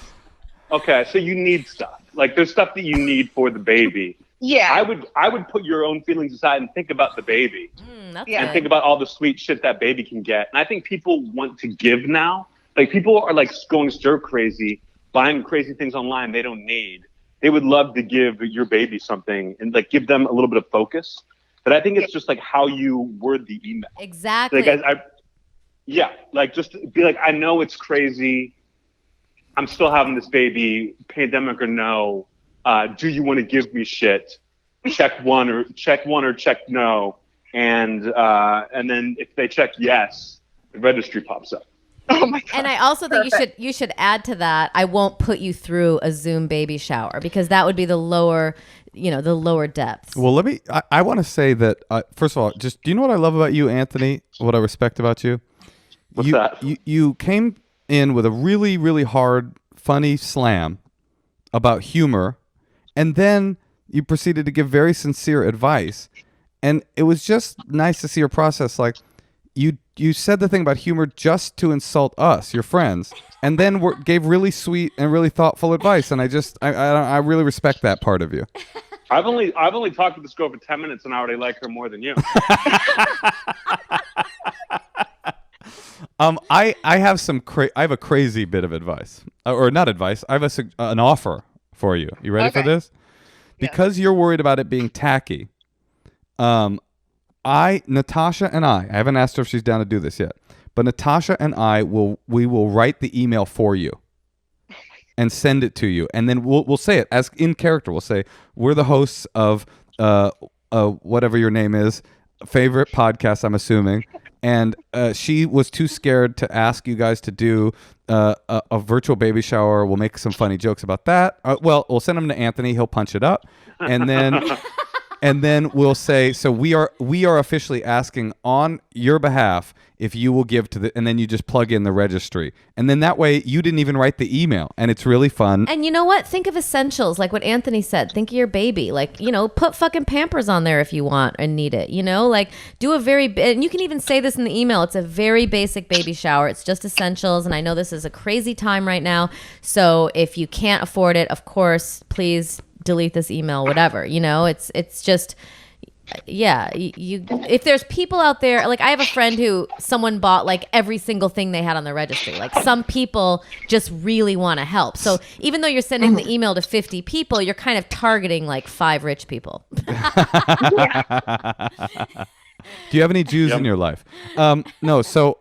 Okay, so you need stuff. Like there's stuff that you need for the baby. Yeah. I would put your own feelings aside and think about the baby. That's Yeah. And think about all the sweet shit that baby can get. And I think people want to give now. Like people are like going stir crazy, buying crazy things online they don't need. They would love to give your baby something and like give them a little bit of focus. But I think it's just like how you word the email. Exactly. Like like just be like, I know it's crazy. I'm still having this baby, pandemic or no. Do you want to give me shit? Check one or check no. And then if they check yes, the registry pops up. Oh my god! And I also think you should add to that. I won't put you through a Zoom baby shower because that would be the lower depths. Well, I want to say that first of all, just do you know what I love about you, Anthony? What I respect about you? What's that? You came in with a really, really hard, funny slam about humor, and then you proceeded to give very sincere advice, and it was just nice to see your process. Like you said the thing about humor just to insult us, your friends, and then gave really sweet and really thoughtful advice, and I really respect that part of you. I've only talked to this girl for 10 minutes and I already like her more than you. I have a crazy bit of advice, or not advice. I have an offer for you. You ready for this? Because you're worried about it being tacky. Natasha and I haven't asked her if she's down to do this yet, but Natasha and we will write the email for you and send it to you, and then we'll say it as in character. We'll say we're the hosts of whatever your name is, favorite podcast, I'm assuming. And she was too scared to ask you guys to do a virtual baby shower. We'll make some funny jokes about that. Well, we'll send them to Anthony. He'll punch it up, and then we'll say, so we are officially asking on your behalf if you will give to and then you just plug in the registry, and then that way you didn't even write the email, and it's really fun. And you know what? Think of essentials, like what Anthony said. Think of your baby, like, put fucking Pampers on there if you want and need it. Like do and you can even say this in the email. It's a very basic baby shower. It's just essentials, and I know this is a crazy time right now, so if you can't afford it, of course, please delete this email, whatever. It's just, yeah, if there's people out there, like I have a friend who someone bought like every single thing they had on the registry. Like some people just really want to help, so even though you're sending the email to 50 people, you're kind of targeting like 5 rich people. Do you have any Jews in your life? No. So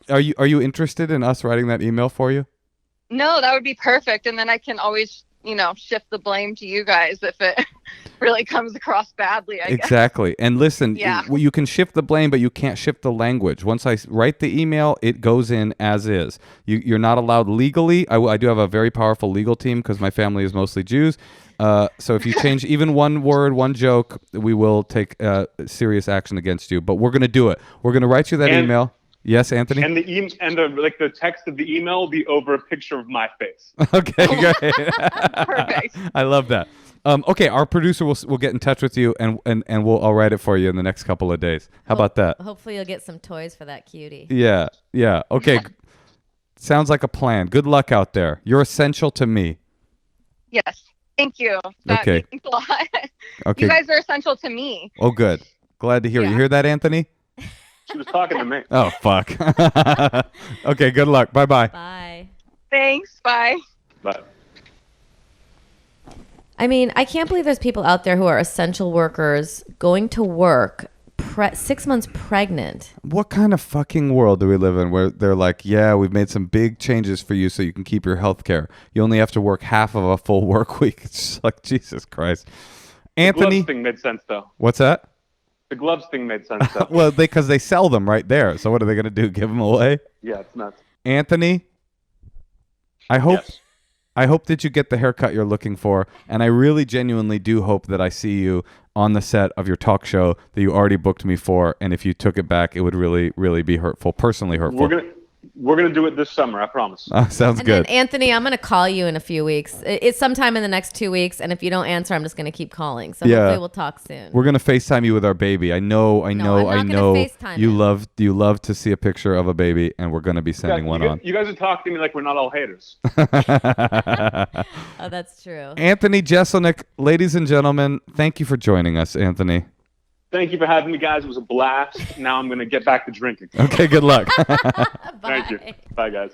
are you interested in us writing that email for you? No, that would be perfect, and then I can always shift the blame to you guys if it really comes across badly, I guess. Exactly. And listen, you can shift the blame, but you can't shift the language. Once I write the email, it goes in as is. You're not allowed legally. I do have a very powerful legal team because my family is mostly Jews. So if you change even one word, one joke, we will take serious action against you. But we're going to do it. We're going to write you that email. Yes, Anthony? And the text of the email will be over a picture of my face. Okay, great. Perfect. I love that. Okay, our producer will get in touch with you, and I'll write it for you in the next couple of days. How about that? Hopefully you'll get some toys for that cutie. Yeah. Okay. Sounds like a plan. Good luck out there. You're essential to me. Yes. Thank you. That Okay. means a lot. Okay. You guys are essential to me. Oh, good. Glad to hear. You hear that, Anthony? She was talking to me. Oh, fuck. Okay, good luck. Bye-bye. Bye. Thanks. Bye. Bye. I mean, I can't believe there's people out there who are essential workers going to work 6 months pregnant. What kind of fucking world do we live in where they're like, yeah, we've made some big changes for you so you can keep your health care. You only have to work half of a full work week. It's just like, Jesus Christ. Anthony. The gloves thing made sense, though. What's that? The gloves thing made sense, though. Well, because they sell them right there. So what are they going to do? Give them away? Yeah, it's nuts. Anthony, I hope that you get the haircut you're looking for, and I really genuinely do hope that I see you on the set of your talk show that you already booked me for, and if you took it back, it would really, really be hurtful, personally hurtful. We're gonna do it this summer, I promise. Sounds good. And Anthony, I'm going to call you in a few weeks. It's sometime in the next 2 weeks, and if you don't answer, I'm just going to keep calling. So hopefully we'll talk soon. We're gonna FaceTime you with our baby. I know. I'm not gonna FaceTime You him. love to see a picture of a baby, and we're gonna be sending one on. You guys are talking to me like we're not all haters. Oh, that's true. Anthony Jeselnik, ladies and gentlemen, thank you for joining us, Anthony. Thank you for having me, guys. It was a blast. Now I'm gonna get back to drinking. Okay, good luck. Bye. Thank you. Bye, guys.